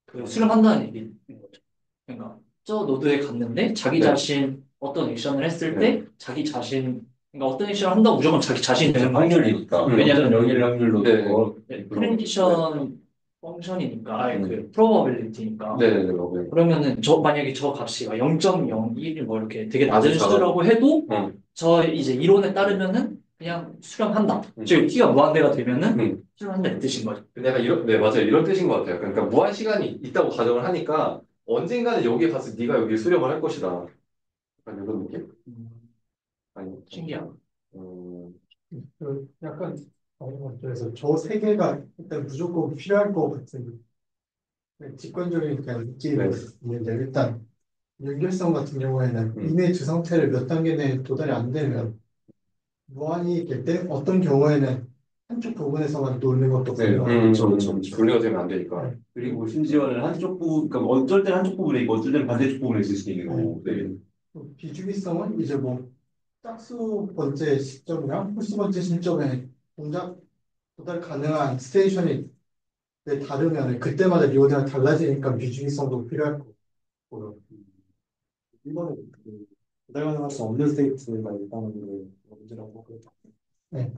그 수렴한다는 얘기인 거죠. 그러니까 저 노드에 갔는데 자기 네. 자신 어떤 액션을 했을 네. 때 자기 자신 그러니까 어떤 액션을 한다고 무조건 자기 자신이 되는 거 아니잖아요. 확률이니까. 왜냐면 여기를 확률로 네. 더 프렌디션 펑션이니까 아니 음. 그 프로버빌리티니까 네네네, 맞아요. 그러면은 저 만약에 저 값이 0.01 뭐 이렇게 되게 낮은 맞아. 수라고 해도 응. 저 이제 이론에 따르면은 그냥 수렴한다. 음. 즉 t가 무한대가 되면은 응. 수렴한다 이 뜻인 거죠. 근데 약간 네, 맞아요. 이런 뜻인 것 같아요. 그러니까 무한 시간이 있다고 가정을 하니까 언젠가는 여기에 가서 네가 여기 수렴을 할 것이다. 약간 이런 느낌? 아니, 신기하다. 음, 약간 그래서 저 세 개가 일단 무조건 필요할 것 같은 직관적인 그냥 느낌이 네. 있는데 일단 연결성 같은 경우에는 이미 두 상태를 몇 단계 내에 도달이 안 되면 무한히 될 때 어떤 경우에는 한쪽 부분에서만 놓는 것도 네, 가능하고 그렇죠. 분리가 되면 안 되니까. 그리고 심지어는 한쪽 부분, 그러니까 어쩔 때는 한쪽 부분에 있고 어쩔 때는 반대쪽 부분에 있을 수도 있는 거고. 네. 또 비주기성은 이제 뭐 짝수 번째 시점이랑 홀수 번째 시점에 동작 도달 가능한 스테이션이 다르면 그때마다 리오드가 달라지니까 비주기성도 필요할 거고 이번에 도달 가능할 수 없는 스테이트가 있다는 게 문제라고 보거든요. 네.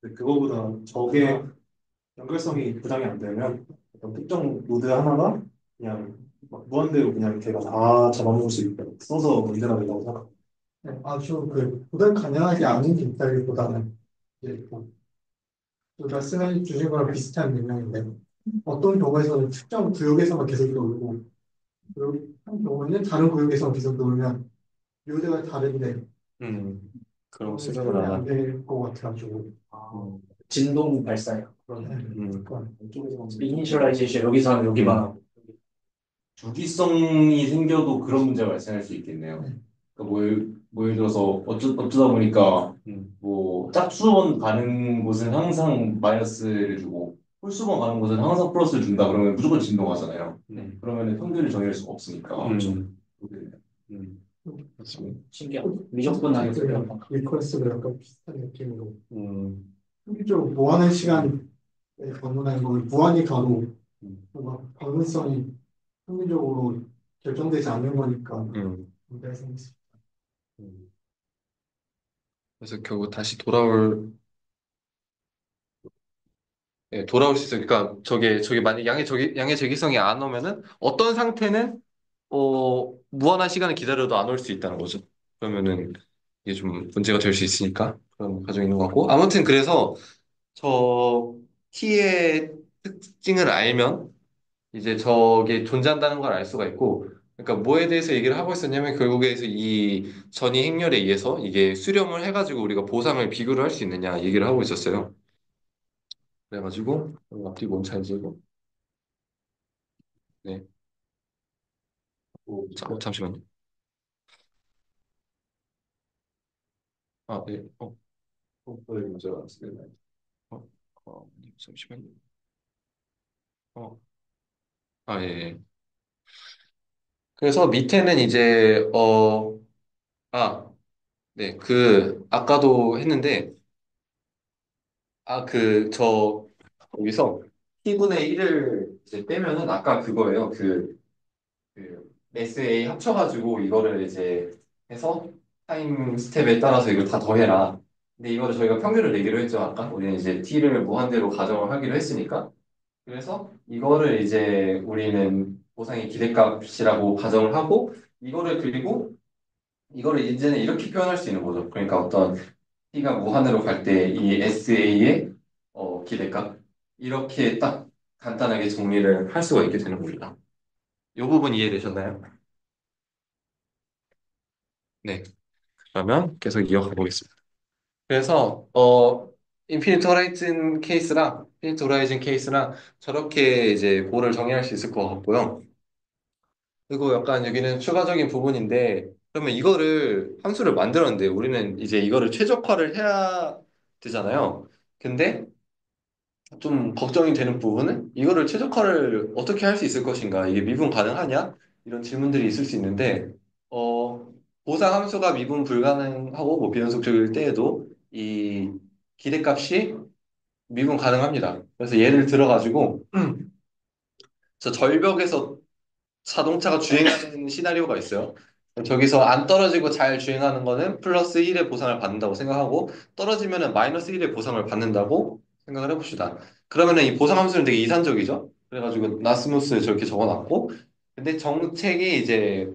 근데 그거보다 적의 연결성이 보장이 안 되면 어떤 특정 노드 하나가 그냥 막 무한대로 그냥 걔가 다 잡아먹을 수 있게 써서 문제가 된다고 생각합니다. 네, 아주 도달 가능하지 않은 뒷다리보다는 이제 말씀해 주신 거랑 비슷한 맥락인데 어떤 경우에서는 특정 구역에서만 계속 놀고 그리고 한 경우에는 다른 구역에서 계속 놀면 요대가 다른데 그럼 수렴을 수렴이 안 안 하. 될 것 같아가지고 진동 발사요. 그러니까 이쪽에서 이니셜라이제이션 여기서 하면 여기만 하고. 주기성이 생겨도 그런 문제가 발생할 수 있겠네요. 그러니까 뭐 예를 들어서 어쩌다 보니까 뭐 짝수번 가는 곳은 항상 마이너스를 주고 홀수번 가는 곳은 항상 플러스를 준다 그러면 무조건 진동하잖아요. 그러면 평균을 정의할 수가 없으니까. 맞습니다. 신기하다. 미적분하게 수렴한다. 리커스도 약간 비슷한 느낌으로 평균적으로 무한한 시간에 방문하는 걸 무한히 가도 뭔가 방문성이 평균적으로 결정되지 않는 거니까 문제가 생길 수 있다. 그래서 결국 다시 돌아올 수 있어요. 그러니까 저게 만약 양의 제기성이 안 오면은 어떤 상태는 무한한 시간을 기다려도 안 올 수 있다는 거죠. 그러면은 이게 좀 문제가 될 수 있으니까 그런 가정이 있는 것 같고 아무튼 그래서 저 T의 특징을 알면 이제 저게 존재한다는 걸 알 수가 있고 그러니까 뭐에 대해서 얘기를 하고 있었냐면 결국에서 이 전이 행렬에 의해서 이게 수렴을 해가지고 우리가 보상을 비교를 할 수 있느냐 얘기를 하고 있었어요. 그래가지고 앞뒤 몸잘 지고 네. 잠시만요. 아, 네. 문제가 왔습니다. 잠시만요. 어, 아, 예. 예. 그래서 밑에는 이제 아, 네. 아까도 했는데 여기서 T분의 1을 이제 빼면은 아까 그거예요. SA 합쳐가지고 이거를 이제 해서 타임 스텝에 따라서 이걸 다 더해라. 근데 이거를 저희가 평균을 내기로 했죠. 아까 우리는 이제 t를 무한대로 가정을 하기로 했으니까. 그래서 이거를 이제 우리는 보상의 기대값이라고 가정을 하고 그리고 이거를 이제는 이렇게 표현할 수 있는 거죠. 그러니까 어떤 t가 무한으로 갈 때 이 SA의 기대값 이렇게 딱 간단하게 정리를 할 수가 있게 되는 겁니다. 이 부분 이해되셨나요? 네. 그러면 계속 이어가 보겠습니다. 그래서 인피니트 호라이즌 케이스랑 저렇게 이제 고를 정의할 수 있을 것 같고요. 그리고 약간 여기는 추가적인 부분인데 그러면 이거를 함수를 만들었는데 우리는 이제 이거를 최적화를 해야 되잖아요. 근데 좀 걱정이 되는 부분은 이거를 최적화를 어떻게 할 수 있을 것인가? 이게 미분 가능하냐? 이런 질문들이 있을 수 있는데, 어, 보상 함수가 미분 불가능하고 뭐 비연속적일 때에도 이 기대값이 미분 가능합니다. 그래서 예를 들어가지고 저 절벽에서 자동차가 주행하는 시나리오가 있어요. 저기서 안 떨어지고 잘 주행하는 거는 플러스 1의 보상을 받는다고 생각하고 떨어지면은 마이너스 1의 보상을 받는다고 생각을 해봅시다. 그러면은 이 보상 함수는 되게 이산적이죠. 그래가지고 나스무스에 저렇게 적어놨고 근데 정책이 이제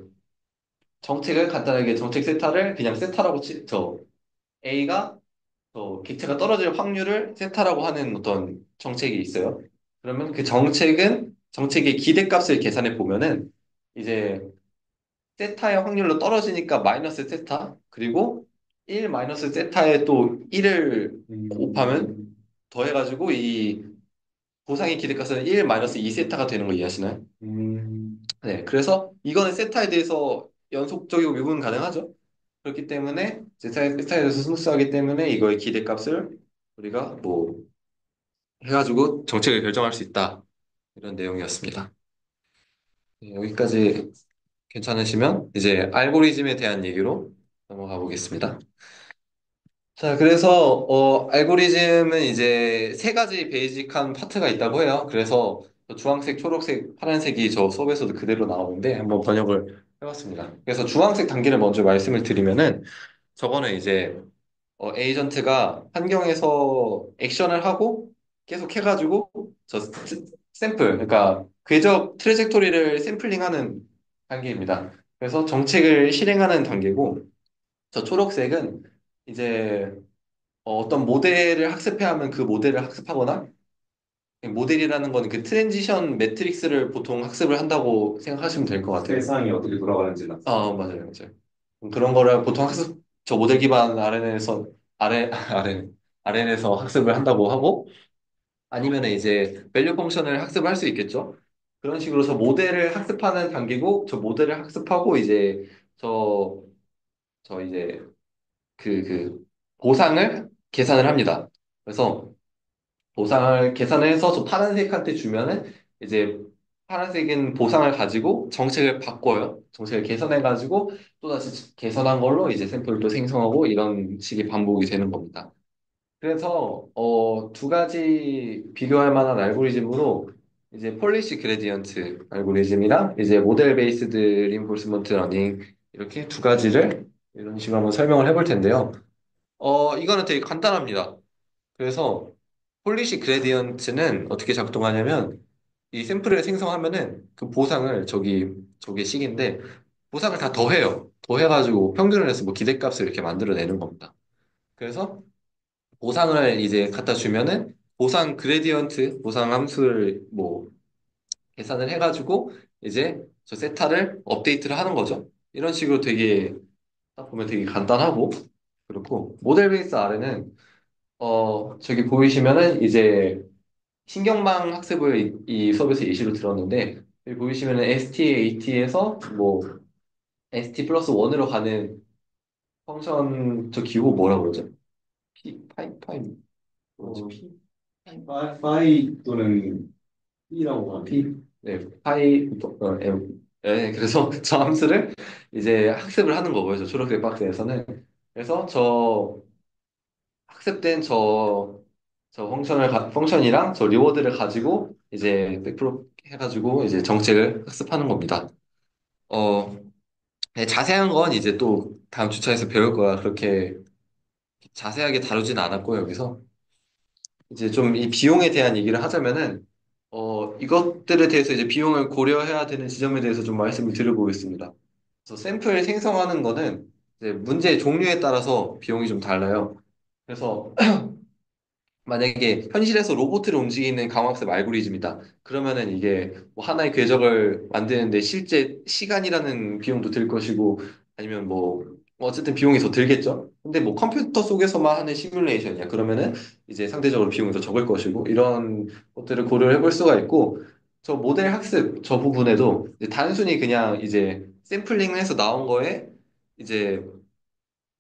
정책을 간단하게 정책 세타를 그냥 세타라고 저 A가 기체가 떨어질 확률을 세타라고 하는 어떤 정책이 있어요. 그러면 그 정책은 정책의 기대값을 계산해 보면은 이제 세타의 확률로 떨어지니까 마이너스 세타 그리고 1 마이너스 세타에 또 1을 곱하면 더해가지고 이 보상의 기대값은 1 마이너스 2 세타가 되는 거 이해하시나요? 네, 그래서 이거는 세타에 대해서 연속적이고 미분 가능하죠. 그렇기 때문에 세타에 대해서 스무스하기 때문에 이거의 기대값을 우리가 뭐 해가지고 정책을 결정할 수 있다. 이런 내용이었습니다. 네, 여기까지 괜찮으시면 이제 알고리즘에 대한 얘기로 넘어가 보겠습니다. 자, 그래서 알고리즘은 이제 세 가지 베이직한 파트가 있다고 해요. 그래서 주황색, 초록색, 파란색이 저 수업에서도 그대로 나오는데 한번 번역을 해봤습니다. 그래서 주황색 단계를 먼저 말씀을 드리면은 저거는 이제 에이전트가 환경에서 액션을 하고 계속 해가지고 샘플, 그러니까 궤적 트레젝토리를 샘플링하는 단계입니다. 그래서 정책을 실행하는 단계고 저 초록색은 이제 어떤 모델을 학습해야 하면 그 모델을 학습하거나 모델이라는 거는 그 트랜지션 매트릭스를 보통 학습을 한다고 생각하시면 될 것 같아요. 세상이 어떻게 돌아가는지 맞아요, 맞아요. 그런 거를 보통 학습, 저 모델 기반 RNN에서, RNN에서 학습을 한다고 하고, 아니면 이제 밸류 펑션을 학습할 수 있겠죠? 그런 식으로 저 모델을 학습하는 단계고, 저 모델을 학습하고, 이제, 저, 저 이제, 보상을 계산을 합니다. 그래서, 보상을 계산해서 저 파란색한테 주면은 이제 파란색은 보상을 가지고 정책을 바꿔요. 정책을 개선해가지고 또다시 개선한 걸로 이제 샘플을 또 생성하고 이런 식의 반복이 되는 겁니다. 그래서 두 가지 비교할 만한 알고리즘으로 이제 폴리시 그레디언트 알고리즘이랑 이제 모델 베이스드 린포스먼트 러닝 이렇게 두 가지를 이런 식으로 한번 설명을 해볼 텐데요. 이거는 되게 간단합니다. 그래서 폴리시 그레디언트는 어떻게 작동하냐면 이 샘플을 생성하면은 그 보상을 저게 식인데 보상을 다 더해요. 더해가지고 평균을 해서 뭐 기대값을 이렇게 만들어내는 겁니다. 그래서 보상을 이제 갖다 주면은 보상 그레디언트 보상 함수를 뭐 계산을 해가지고 이제 저 세타를 업데이트를 하는 거죠. 이런 식으로 되게 딱 보면 되게 간단하고 그렇고 모델 베이스 아래는 저기 보이시면은 이제 신경망 학습을 이 수업에서 예시로 들었는데 여기 보이시면은 STAT에서 뭐 ST 플러스 1으로 가는 펑션 저 기호 뭐라고 그러죠? 파이 뭐지? 파이 또는 P라고 하는 네, 파이 그래서 저 함수를 이제 학습을 하는 거고요. 저 초록색 박스에서는 그래서 저 학습된 저 펑션이랑 저 리워드를 가지고 이제 백프로 해가지고 이제 정책을 학습하는 겁니다. 어, 네, 자세한 건 이제 또 다음 주차에서 배울 거야. 그렇게 자세하게 다루진 않았고, 여기서. 이제 좀 이 비용에 대한 얘기를 하자면은, 이것들에 대해서 이제 비용을 고려해야 되는 지점에 대해서 좀 말씀을 드려보겠습니다. 그래서 샘플 생성하는 거는 이제 문제의 종류에 따라서 비용이 좀 달라요. 그래서 만약에 현실에서 로봇을 움직이는 강화학습 알고리즘이다. 그러면은 이게 뭐 하나의 궤적을 만드는데 실제 시간이라는 비용도 들 것이고 아니면 뭐 어쨌든 비용이 더 들겠죠. 근데 뭐 컴퓨터 속에서만 하는 시뮬레이션이야. 그러면은 이제 상대적으로 비용이 더 적을 것이고 이런 것들을 고려를 해볼 수가 있고 저 모델 학습 저 부분에도 이제 단순히 그냥 이제 샘플링을 해서 나온 거에 이제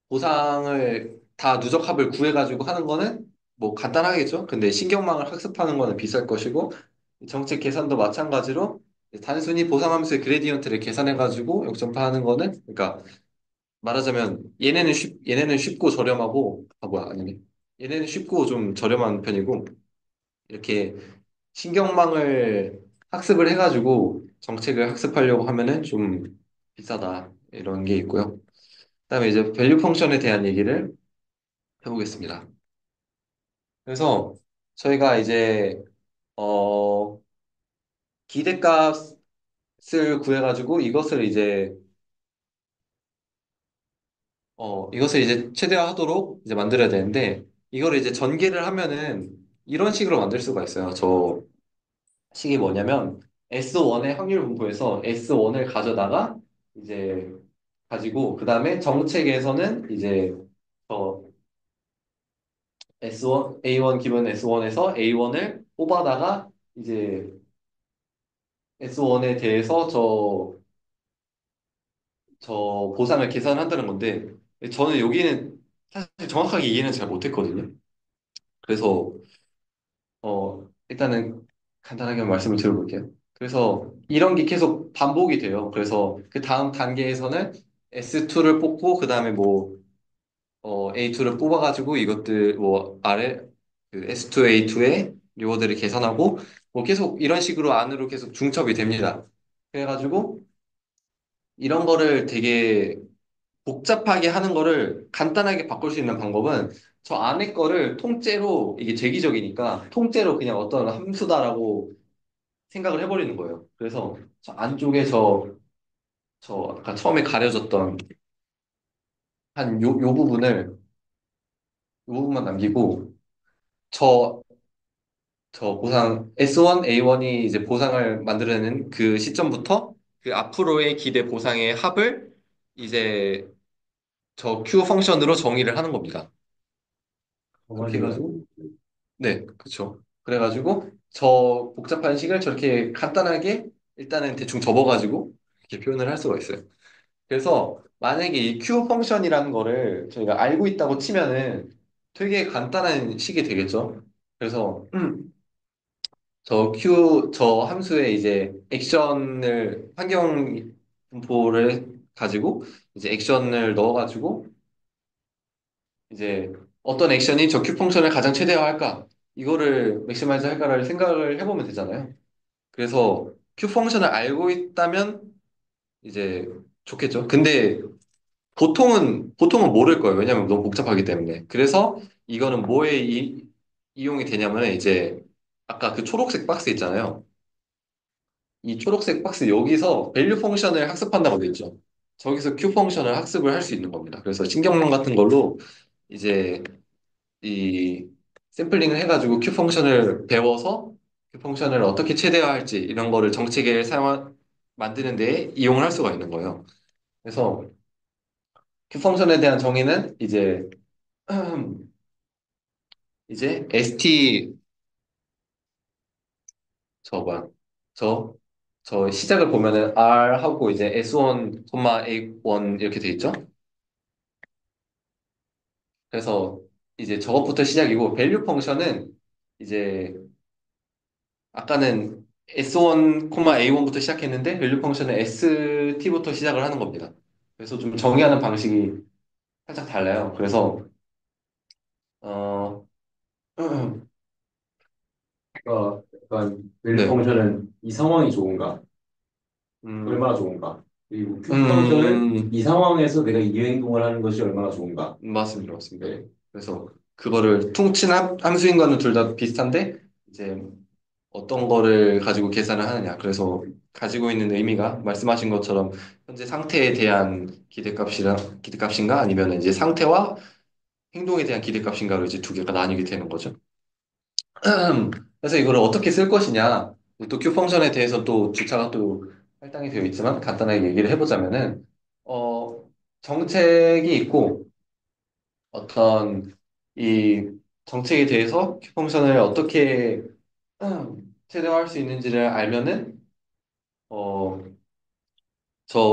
보상을 다 누적합을 구해가지고 하는 거는 뭐 간단하겠죠? 근데 신경망을 학습하는 거는 비쌀 것이고 정책 계산도 마찬가지로 단순히 보상함수의 그레디언트를 계산해가지고 역전파하는 거는 그러니까 말하자면 얘네는 쉽고 저렴하고 아 뭐야 아니네 얘네는 쉽고 좀 저렴한 편이고 이렇게 신경망을 학습을 해가지고 정책을 학습하려고 하면은 좀 비싸다 이런 게 있고요. 그다음에 이제 밸류 펑션에 대한 얘기를 해보겠습니다. 그래서 저희가 이제 어 기대값을 구해가지고 이것을 이제 최대화하도록 이제 만들어야 되는데 이거를 이제 전개를 하면은 이런 식으로 만들 수가 있어요. 저 식이 뭐냐면 S1의 확률 분포에서 S1을 가져다가 이제 가지고 그 다음에 정책에서는 이제 저 S1 A1 기본 S1에서 A1을 뽑아다가 이제 S1에 대해서 저 보상을 계산한다는 건데 저는 여기는 사실 정확하게 이해는 잘 못했거든요. 그래서 일단은 간단하게 말씀을 드려볼게요. 그래서 이런 게 계속 반복이 돼요. 그래서 그 다음 단계에서는 S2를 뽑고 그 다음에 뭐 A2를 뽑아가지고 이것들 뭐 아래 그 S2, A2의 리워드를 계산하고 뭐 계속 이런 식으로 안으로 계속 중첩이 됩니다. 그래가지고 이런 거를 되게 복잡하게 하는 거를 간단하게 바꿀 수 있는 방법은 저 안에 거를 통째로 이게 재기적이니까 통째로 그냥 어떤 함수다라고 생각을 해버리는 거예요. 그래서 저 안쪽에 저 아까 처음에 가려졌던 한 요 부분만 남기고 저, 저 보상 S1, A1이 이제 보상을 만들어내는 그 시점부터 그 앞으로의 기대 보상의 합을 이제 저 Q 펑션으로 정의를 하는 겁니다. 그렇게 정말이면 해가지고 네, 그렇죠. 그래가지고 저 복잡한 식을 저렇게 간단하게 일단은 대충 접어가지고 이렇게 표현을 할 수가 있어요. 그래서 만약에 이 Q 펑션이라는 거를 저희가 알고 있다고 치면은 되게 간단한 식이 되겠죠. 그래서 저 함수에 이제 액션을 환경 분포를 가지고 이제 액션을 넣어가지고 이제 어떤 액션이 저 Q 펑션을 가장 최대화할까? 이거를 맥시마이즈 할까를 생각을 해보면 되잖아요. 그래서 Q 펑션을 알고 있다면 이제 좋겠죠. 근데 보통은 모를 거예요. 왜냐면 너무 복잡하기 때문에. 그래서 이거는 뭐에 이용이 되냐면 이제 아까 그 초록색 박스 있잖아요. 이 초록색 박스 여기서 밸류 펑션을 학습한다고 돼 있죠. 저기서 Q 펑션을 학습을 할 수 있는 겁니다. 그래서 신경론 같은 걸로 이제 이 샘플링을 해가지고 Q 펑션을 배워서 Q 펑션을 어떻게 최대화할지 이런 거를 정책에 만드는 데 이용을 할 수가 있는 거예요. 그래서 Q 펑션에 대한 정의는 이제 ST 저 뭐야 저 저 시작을 보면은 R 하고 이제 S1, A1 이렇게 돼 있죠. 그래서 이제 저것부터 시작이고 밸류 펑션은 이제 아까는 S1, A1부터 시작했는데 밸류 펑션은 ST부터 시작을 하는 겁니다. 그래서 좀 정의하는 방식이 살짝 달라요. 그래서 어 약간 밸류 네. 펑션은 이 상황이 좋은가? 음, 얼마나 좋은가? 그리고 q 펑션은 음, 이 상황에서 내가 이 행동을 하는 것이 얼마나 좋은가? 맞습니다. 맞습니다. 네. 그래서 그거를 퉁친 함수인과는 둘 다 비슷한데 이제 어떤 거를 가지고 계산을 하느냐. 그래서 가지고 있는 의미가 말씀하신 것처럼 현재 상태에 대한 기대값인가 아니면 이제 상태와 행동에 대한 기대값인가로 이제 두 개가 나뉘게 되는 거죠. 그래서 이거를 어떻게 쓸 것이냐. 또 Q 펑션에 대해서 또 주차가 또 할당이 되어 있지만 간단하게 얘기를 해보자면은 정책이 있고 어떤 이 정책에 대해서 Q 펑션을 어떻게 최대화할 수 있는지를 알면은 어,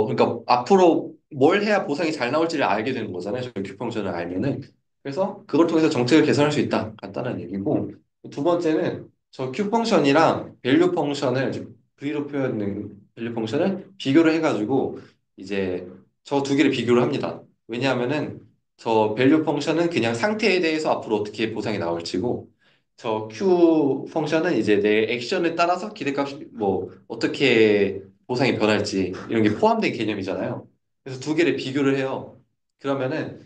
그러니까 앞으로 뭘 해야 보상이 잘 나올지를 알게 되는 거잖아요. 저 Q 펑션을 알면은. 그래서 그걸 통해서 정책을 개선할 수 있다. 간단한 얘기고. 두 번째는 저 Q 펑션이랑 밸류 펑션을 V로 표현된 밸류 펑션을 비교를 해가지고 이제 저 두 개를 비교를 합니다. 왜냐하면은 저 밸류 펑션은 그냥 상태에 대해서 앞으로 어떻게 보상이 나올지고 저 Q 펑션은 이제 내 액션에 따라서 기대값이 뭐 어떻게 보상이 변할지 이런 게 포함된 개념이잖아요. 그래서 두 개를 비교를 해요. 그러면은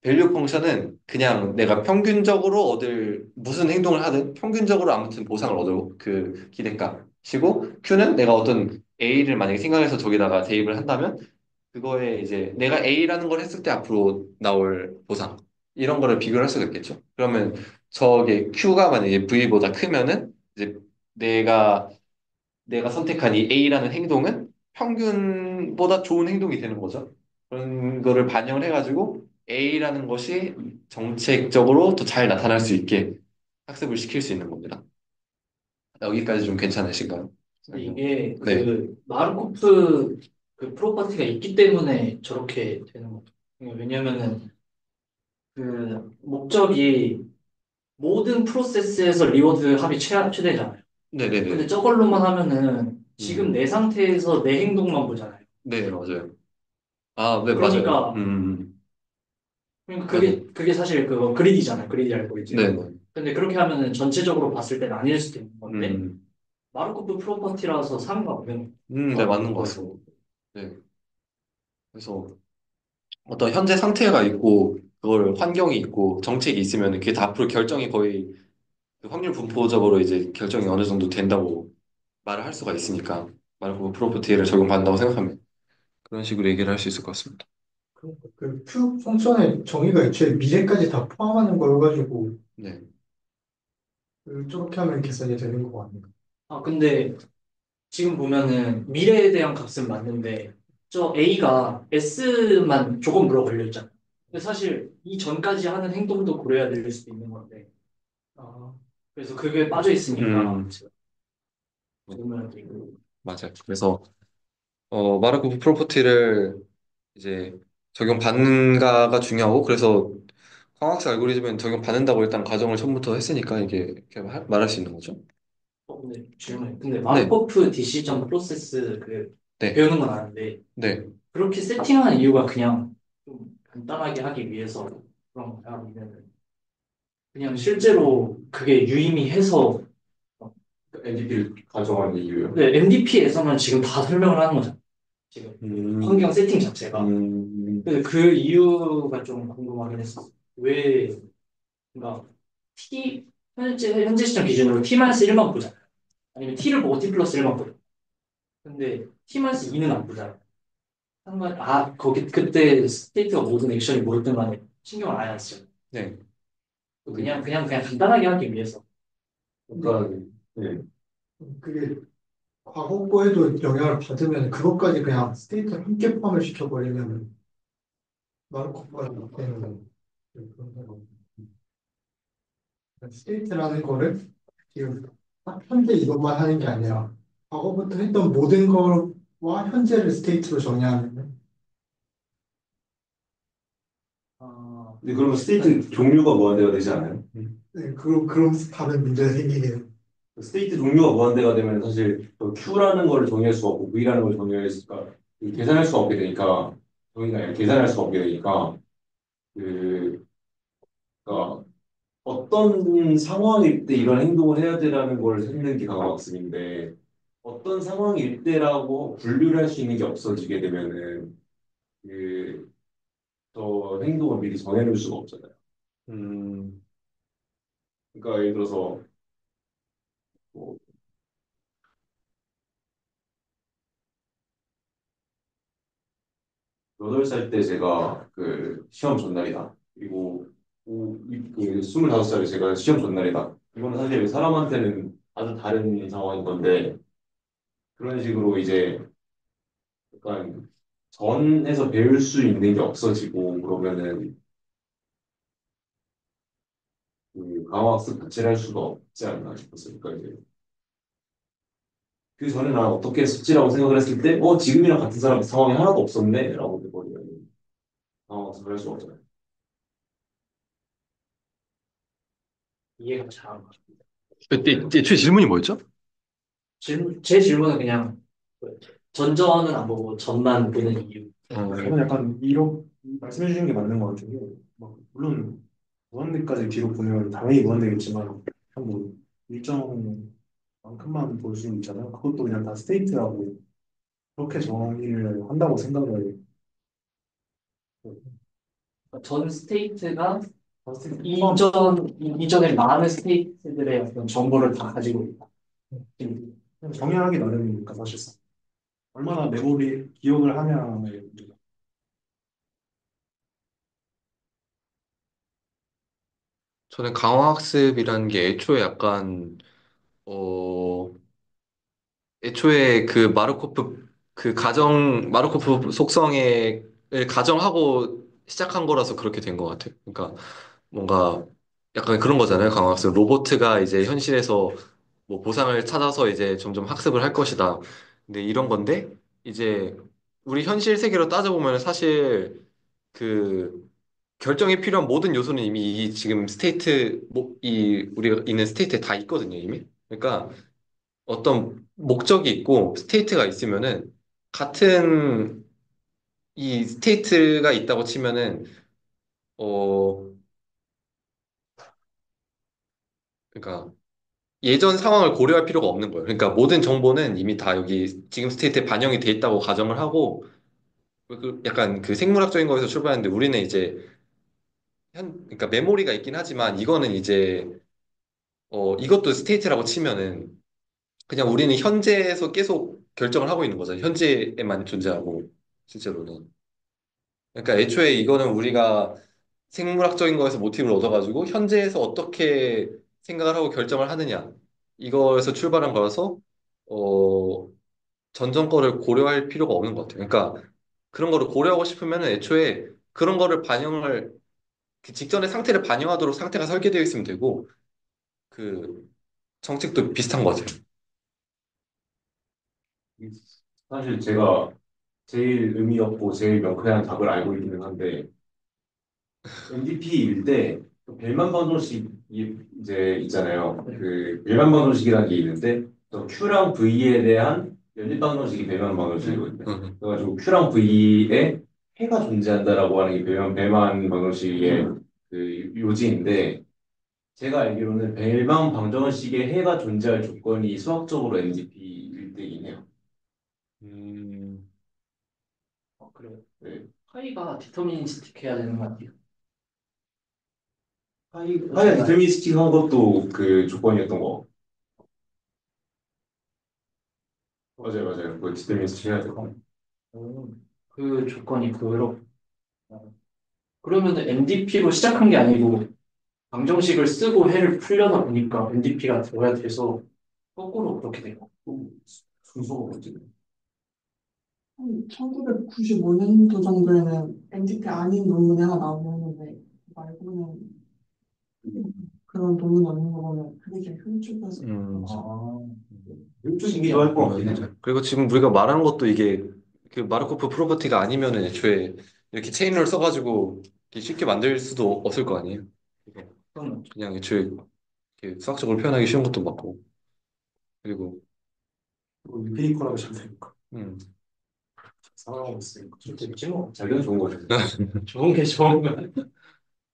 밸류 펑션은 그냥 내가 평균적으로 얻을 무슨 행동을 하든 평균적으로 아무튼 보상을 얻을 그 기대값이고 Q는 내가 어떤 A를 만약에 생각해서 저기다가 대입을 한다면 그거에 이제 내가 A라는 걸 했을 때 앞으로 나올 보상 이런 거를 비교를 할 수가 있겠죠. 그러면 저게 Q가 만약에 V보다 크면은 이제 내가 내가 선택한 이 A라는 행동은 평균보다 좋은 행동이 되는 거죠. 그런 거를 반영을 해가지고 A라는 것이 정책적으로 더 잘 나타날 수 있게 학습을 시킬 수 있는 겁니다. 여기까지 좀 괜찮으신가요? 근데 이게 네. 그 마르코프 그 프로퍼티가 있기 때문에 저렇게 되는 거죠. 왜냐면은 그 목적이 모든 프로세스에서 리워드 합이 최대잖아요. 근데 네네네. 저걸로만 하면은 지금 음. 내 상태에서 내 행동만 보잖아요. 네, 맞아요. 아, 네, 맞아요. 그러니까 그러니까 맞아요. 그게 사실 그거 그리디잖아요. 그리디 알고리즘. 네네. 근데 그렇게 하면은 전체적으로 봤을 때는 아닐 수도 있는 건데 음, 마르코프 프로퍼티라서 상관없는 네, 거라고 맞는 것 보여서 같습니다. 네. 그래서 어떤 현재 상태가 있고, 그걸 환경이 있고, 정책이 있으면 그게 다 앞으로 결정이 거의 그 확률 분포적으로 이제 결정이 어느 정도 된다고 말을 할 수가 있으니까, 말고 프로퍼티를 적용받는다고 생각하면 그런 식으로 얘기를 할 수 있을 것 같습니다. 그 Q 펑션의 정의가 애초에 미래까지 다 포함하는 거여가지고 네. 저렇게 하면 계산이 되는 거 같네요. 아 근데 지금 보면은 미래에 대한 값은 맞는데 저 A가 S만 조금 물어 걸려 있잖아요. 근데 사실 이 전까지 하는 행동도 고려해야 될 수도 있는 건데 아, 그래서 그게 빠져 있으니까 음, 제가 질문을 드리고 맞아요. 그래서, 마르코프 프로퍼티를 이제 적용받는가가 중요하고, 그래서 광학사 알고리즘은 적용받는다고 일단 가정을 처음부터 했으니까 이게 이렇게 말할 수 있는 거죠. 근데 질문 근데 네, 마르코프 디시전 프로세스 그 네, 배우는 건 아는데 네. 그렇게 세팅하는 이유가 그냥 좀 간단하게 하기 위해서 그런 거야 아니면 그냥 실제로 그게 유의미해서 NDP를 가정한 이유요. 네, MDP에서는 지금 다 설명을 하는 거잖아요. 지금 그 음, 환경 세팅 자체가. 근데 그 이유가 좀 궁금하긴 했어요. 왜, 그러니까 T, 현재 시점 기준으로 T-1만 보잖아요. 아니면 T를 보고 T 플러스 1만 보잖아요. 근데 T-2는 안 보잖아요. 거기, 그때 스테이트가 모든 액션이 뭐였든 간에 신경을 아예 안 쓰죠. 네. 그냥 간단하게 하기 위해서. 근데 그러니까 네. 그게 과거 거에도 영향을 받으면 그것까지 그냥 스테이트를 함께 포함을 시켜버리면 마르코프가 되는 그런 거고. 스테이트라는 거를 지금 딱 현재 이것만 하는 게 아니라 과거부터 했던 모든 거와 현재를 스테이트로 정의하는 아, 근데 그러면 스테이트 종류가 무한대가 되지 않아요? 네, 그럼 다른 문제가 생기게 스테이트 종류가 무한대가 되면 사실 그 Q라는 걸 정의할 수가 없고 V라는 걸 정의할 수가 계산할 수가 없게 되니까 정의가 아니라 계산할 수가 없게 되니까 그 그러니까 어떤 상황일 때 이런 행동을 해야 되라는 걸 찾는 게 강화학습인데 어떤 상황일 때라고 분류를 할 수 있는 게 없어지게 되면은 그저 행동을 미리 정해놓을 수가 없잖아요. 음, 그러니까 예를 들어서 뭐 8살 때 제가 그 시험 전날이다. 그리고 25살에 제가 시험 전날이다. 이거는 사실 사람한테는 아주 다른 상황인 건데 그런 식으로 이제 약간 전에서 배울 수 있는 게 없어지고 그러면은 그 강화학습 자체를 할 수가 없지 않나 싶었어요. 그러니까 이제 그 전에 난 어떻게 했었지라고 생각을 했을 때 지금이랑 같은 사람 상황이 하나도 없었네 라고 돼버리면 강화학습을 할 수가 없잖아요. 이해가 잘 안 가. 애초에 질문이 뭐였죠? 제 질문은 그냥 전전은 안 보고 전만 보는 이유. 저는 약간 이런 말씀해 주신 게 맞는 것 같은 게, 막 물론 무한대까지 뒤로 보내면 당연히 무한대겠지만 뭐 일정만큼만 볼 수 있잖아요. 그것도 그냥 다 스테이트라고 그렇게 정의를 한다고 생각을 해요. 전 스테이트가 다 스테이트 포함. 이전에 많은 스테이트들의 어떤 정보를 다 가지고 있다. 그냥 정의하기 나름이니까 사실상 얼마나 메모리 기억을 하냐의 문제가. 저는 강화학습이라는 게 어, 애초에 그 마르코프 속성을 가정하고 시작한 거라서 그렇게 된 것 같아요. 그러니까 뭔가 약간 그런 거잖아요. 강화학습. 로보트가 이제 현실에서 뭐 보상을 찾아서 이제 점점 학습을 할 것이다. 근데 이런 건데, 이제 우리 현실 세계로 따져보면 사실 그 결정이 필요한 모든 요소는 이미 이 지금 이 우리가 있는 스테이트에 다 있거든요, 이미. 그러니까 어떤 목적이 있고 스테이트가 있으면은 같은 이 스테이트가 있다고 치면은 어 그러니까 예전 상황을 고려할 필요가 없는 거예요. 그러니까 모든 정보는 이미 다 여기 지금 스테이트에 반영이 돼 있다고 가정을 하고 약간 그 생물학적인 거에서 출발하는데 우리는 이제 그러니까 메모리가 있긴 하지만 이거는 이제 이것도 스테이트라고 치면은 그냥 우리는 현재에서 계속 결정을 하고 있는 거잖아요. 현재에만 존재하고 실제로는. 그러니까 애초에 이거는 우리가 생물학적인 거에서 모티브를 얻어가지고 현재에서 어떻게 생각을 하고 결정을 하느냐 이거에서 출발한 거라서 어, 전전 거를 고려할 필요가 없는 것 같아요. 그러니까 그런 거를 고려하고 싶으면 애초에 그런 거를 그 직전의 상태를 반영하도록 상태가 설계되어 있으면 되고 그 정책도 비슷한 것 같아요. 사실 제가 제일 의미 없고 제일 명쾌한 답을 알고 있기는 한데 MDP일 때 벨만 방정식이 이제 있잖아요. 그 벨만 방정식이라는 게 있는데 또 Q랑 V에 대한 연립 방정식이 벨만 방정식이거든요. 음. 그래가지고 Q랑 V에 해가 존재한다라고 하는 게 벨만 방정식의 그 요지인데 제가 알기로는 벨만 방정식에 해가 존재할 조건이 수학적으로 NDP일 때긴 해요. 음, 그래요. 네. 파이가 디터미니스틱 해야 되는 것 같아요. 하야 디터미니스틱한 것도 그 조건이었던 거. 맞아요, 맞아요. 그 디터미니스틱 해야 되고. 그 조건이 그렇고. 그러면은 MDP로 시작한 게 아니고 방정식을 쓰고 해를 풀려다 보니까 MDP가 되어야 돼서 거꾸로 그렇게 돼요. 순서가 어떻게 한 1995년도 정도에는 NDP 아닌 논문이 하나 나오는데 말고는 그런 논문 없는 거 보면 그게 제일 흉측해서 음. 일주이기도 할 것 같긴 해요. 그리고 지금 우리가 말하는 것도 이게 그 마르코프 프로퍼티가 아니면은 애초에 이렇게 체인을 써가지고 이렇게 쉽게 만들 수도 없을 거 아니에요. 그건 그냥 애초에 이렇게 수학적으로 표현하기 쉬운 것도 맞고. 그리고 페이커라고 하시면 되니까 음. 상황하고 있으니까. 됐지 뭐. 자기는 좋은 거죠. 좋은 게 좋은 거야.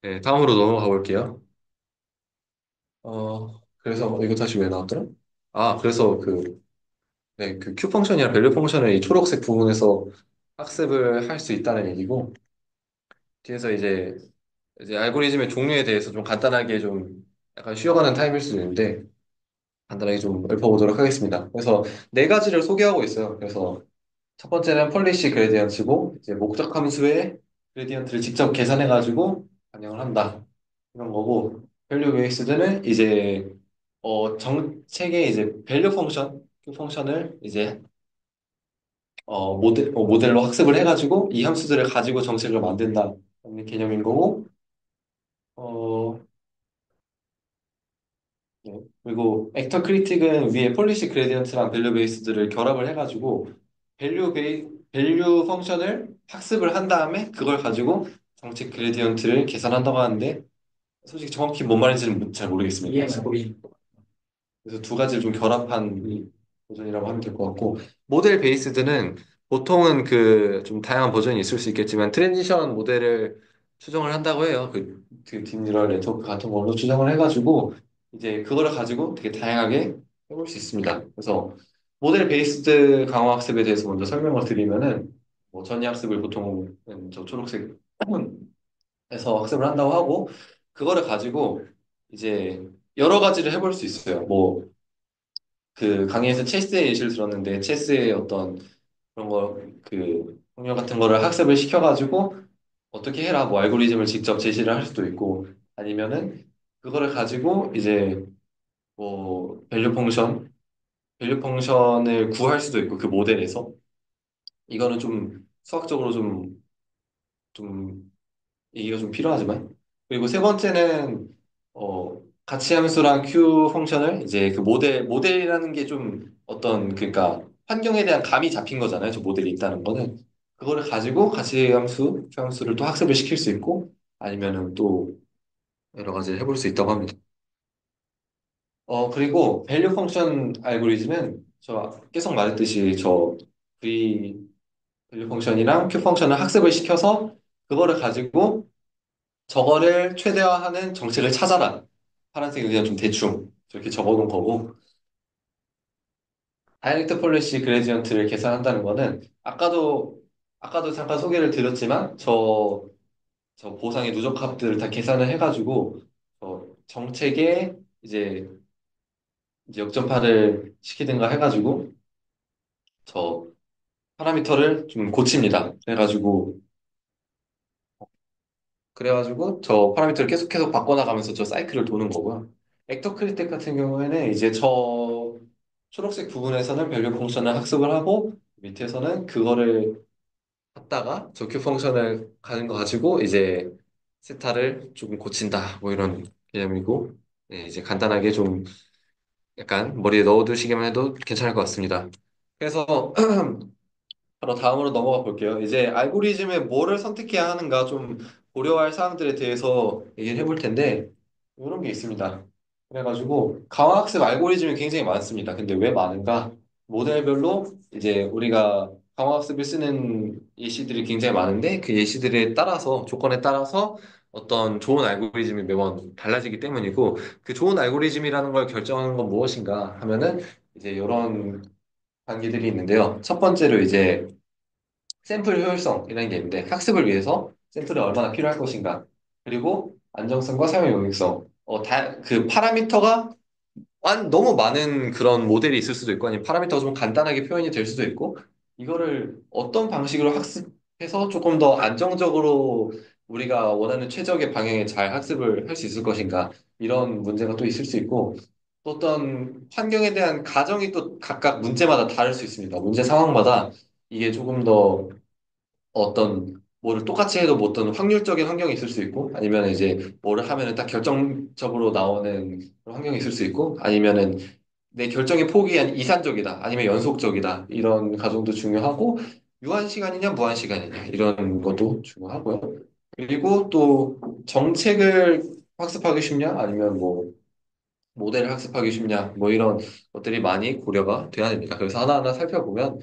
네, 다음으로 넘어가 볼게요. 그래서 이거 다시 왜 나왔더라? 그래서 네, 그 Q 펑션이랑 밸류 펑션의 이 초록색 부분에서 학습을 할 수 있다는 얘기고, 뒤에서 이제 알고리즘의 종류에 대해서 좀 간단하게 좀 약간 쉬어가는 타임일 수도 있는데, 간단하게 좀 읊어보도록 하겠습니다. 그래서 네 가지를 소개하고 있어요. 그래서 첫 번째는 폴리시 그레디언트고, 이제 목적 함수의 그레디언트를 직접 계산해가지고 반영을 한다. 이런 거고, 밸류 베이스드는 이제 정책의 이제 밸류 펑션, 그 펑션을 이제 모델로 학습을 해가지고 이 함수들을 가지고 정책을 만든다는 개념인 거고, 어, 네. 그리고 액터 크리틱은 위에 폴리시 그레디언트랑 밸류 베이스들을 결합을 해가지고 밸류 펑션을 학습을 한 다음에 그걸 가지고 정책 그레디언트를 계산한다고 하는데, 솔직히 정확히 뭔 말인지는 잘 모르겠습니다. EMI. 그래서 두 가지를 좀 결합한 버전이라고 하면 될 것 같고, 모델 베이스드는 보통은 그 좀 다양한 버전이 있을 수 있겠지만 트랜지션 모델을 추정을 한다고 해요. 그 딥뉴럴 네트워크 같은 걸로 추정을 해가지고 이제 그거를 가지고 되게 다양하게 해볼 수 있습니다. 그래서 모델 베이스드 강화 학습에 대해서 먼저 설명을 드리면은 뭐 전이 학습을 보통은 저 초록색에서 학습을 한다고 하고, 그거를 가지고 이제 여러 가지를 해볼 수 있어요. 뭐 그 강의에서 체스의 예시를 들었는데 체스의 어떤 그런 거 그 동료 같은 거를 학습을 시켜가지고 어떻게 해라 뭐 알고리즘을 직접 제시를 할 수도 있고, 아니면은 그거를 가지고 이제 뭐 밸류 펑션을 구할 수도 있고 그 모델에서 이거는 좀 수학적으로 좀 얘기가 좀 필요하지만, 그리고 세 번째는 가치 함수랑 Q 펑션을 이제 그 모델이라는 게 좀 어떤 그러니까 환경에 대한 감이 잡힌 거잖아요. 저 모델이 있다는 거는 그거를 가지고 가치 함수, Q 함수를 또 학습을 시킬 수 있고, 아니면은 또 여러 가지를 해볼 수 있다고 합니다. 그리고 밸류 펑션 알고리즘은 저 계속 말했듯이 저 V 밸류 펑션이랑 Q 펑션을 학습을 시켜서 그거를 가지고 저거를 최대화하는 정책을 찾아라. 파란색이 그냥 좀 대충 저렇게 적어놓은 거고, 다이렉트 폴리시 그레디언트를 계산한다는 거는 아까도 잠깐 소개를 드렸지만 저 보상의 누적합들을 다 계산을 해가지고 정책에 이제 역전파를 시키든가 해가지고 저 파라미터를 좀 고칩니다. 그래가지고 저 파라미터를 계속 바꿔나가면서 저 사이클을 도는 거고요. 액터 크리틱 같은 경우에는 이제 저 초록색 부분에서는 밸류 펑션을 학습을 하고 밑에서는 그거를 갖다가 저 큐 펑션을 가는 거 가지고 이제 세타를 조금 고친다 뭐 이런 개념이고, 네, 이제 간단하게 좀 약간 머리에 넣어두시기만 해도 괜찮을 것 같습니다. 그래서 바로 다음으로 넘어가 볼게요. 이제 알고리즘에 뭐를 선택해야 하는가 좀 고려할 사항들에 대해서 얘기를 해볼 텐데, 이런 게 있습니다. 그래가지고 강화학습 알고리즘이 굉장히 많습니다. 근데 왜 많은가? 모델별로 이제 우리가 강화학습을 쓰는 예시들이 굉장히 많은데 그 예시들에 따라서 조건에 따라서 어떤 좋은 알고리즘이 매번 달라지기 때문이고, 그 좋은 알고리즘이라는 걸 결정하는 건 무엇인가 하면은 이제 이런 단계들이 있는데요. 첫 번째로 이제 샘플 효율성이라는 게 있는데 학습을 위해서 샘플이 얼마나 필요할 것인가, 그리고 안정성과 사용 용이성, 그 파라미터가 너무 많은 그런 모델이 있을 수도 있고, 아니면 파라미터가 좀 간단하게 표현이 될 수도 있고, 이거를 어떤 방식으로 학습해서 조금 더 안정적으로 우리가 원하는 최적의 방향에 잘 학습을 할 수 있을 것인가, 이런 문제가 또 있을 수 있고, 또 어떤 환경에 대한 가정이 또 각각 문제마다 다를 수 있습니다. 문제 상황마다 이게 조금 더 어떤 뭐를 똑같이 해도 뭐 어떤 확률적인 환경이 있을 수 있고, 아니면 이제 뭐를 하면은 딱 결정적으로 나오는 그런 환경이 있을 수 있고, 아니면은 내 결정의 폭이 이산적이다 아니면 연속적이다 이런 가정도 중요하고, 유한 시간이냐 무한 시간이냐 이런 것도 중요하고요. 그리고 또 정책을 학습하기 쉽냐 아니면 뭐 모델을 학습하기 쉽냐 뭐 이런 것들이 많이 고려가 돼야 됩니다. 그래서 하나하나 살펴보면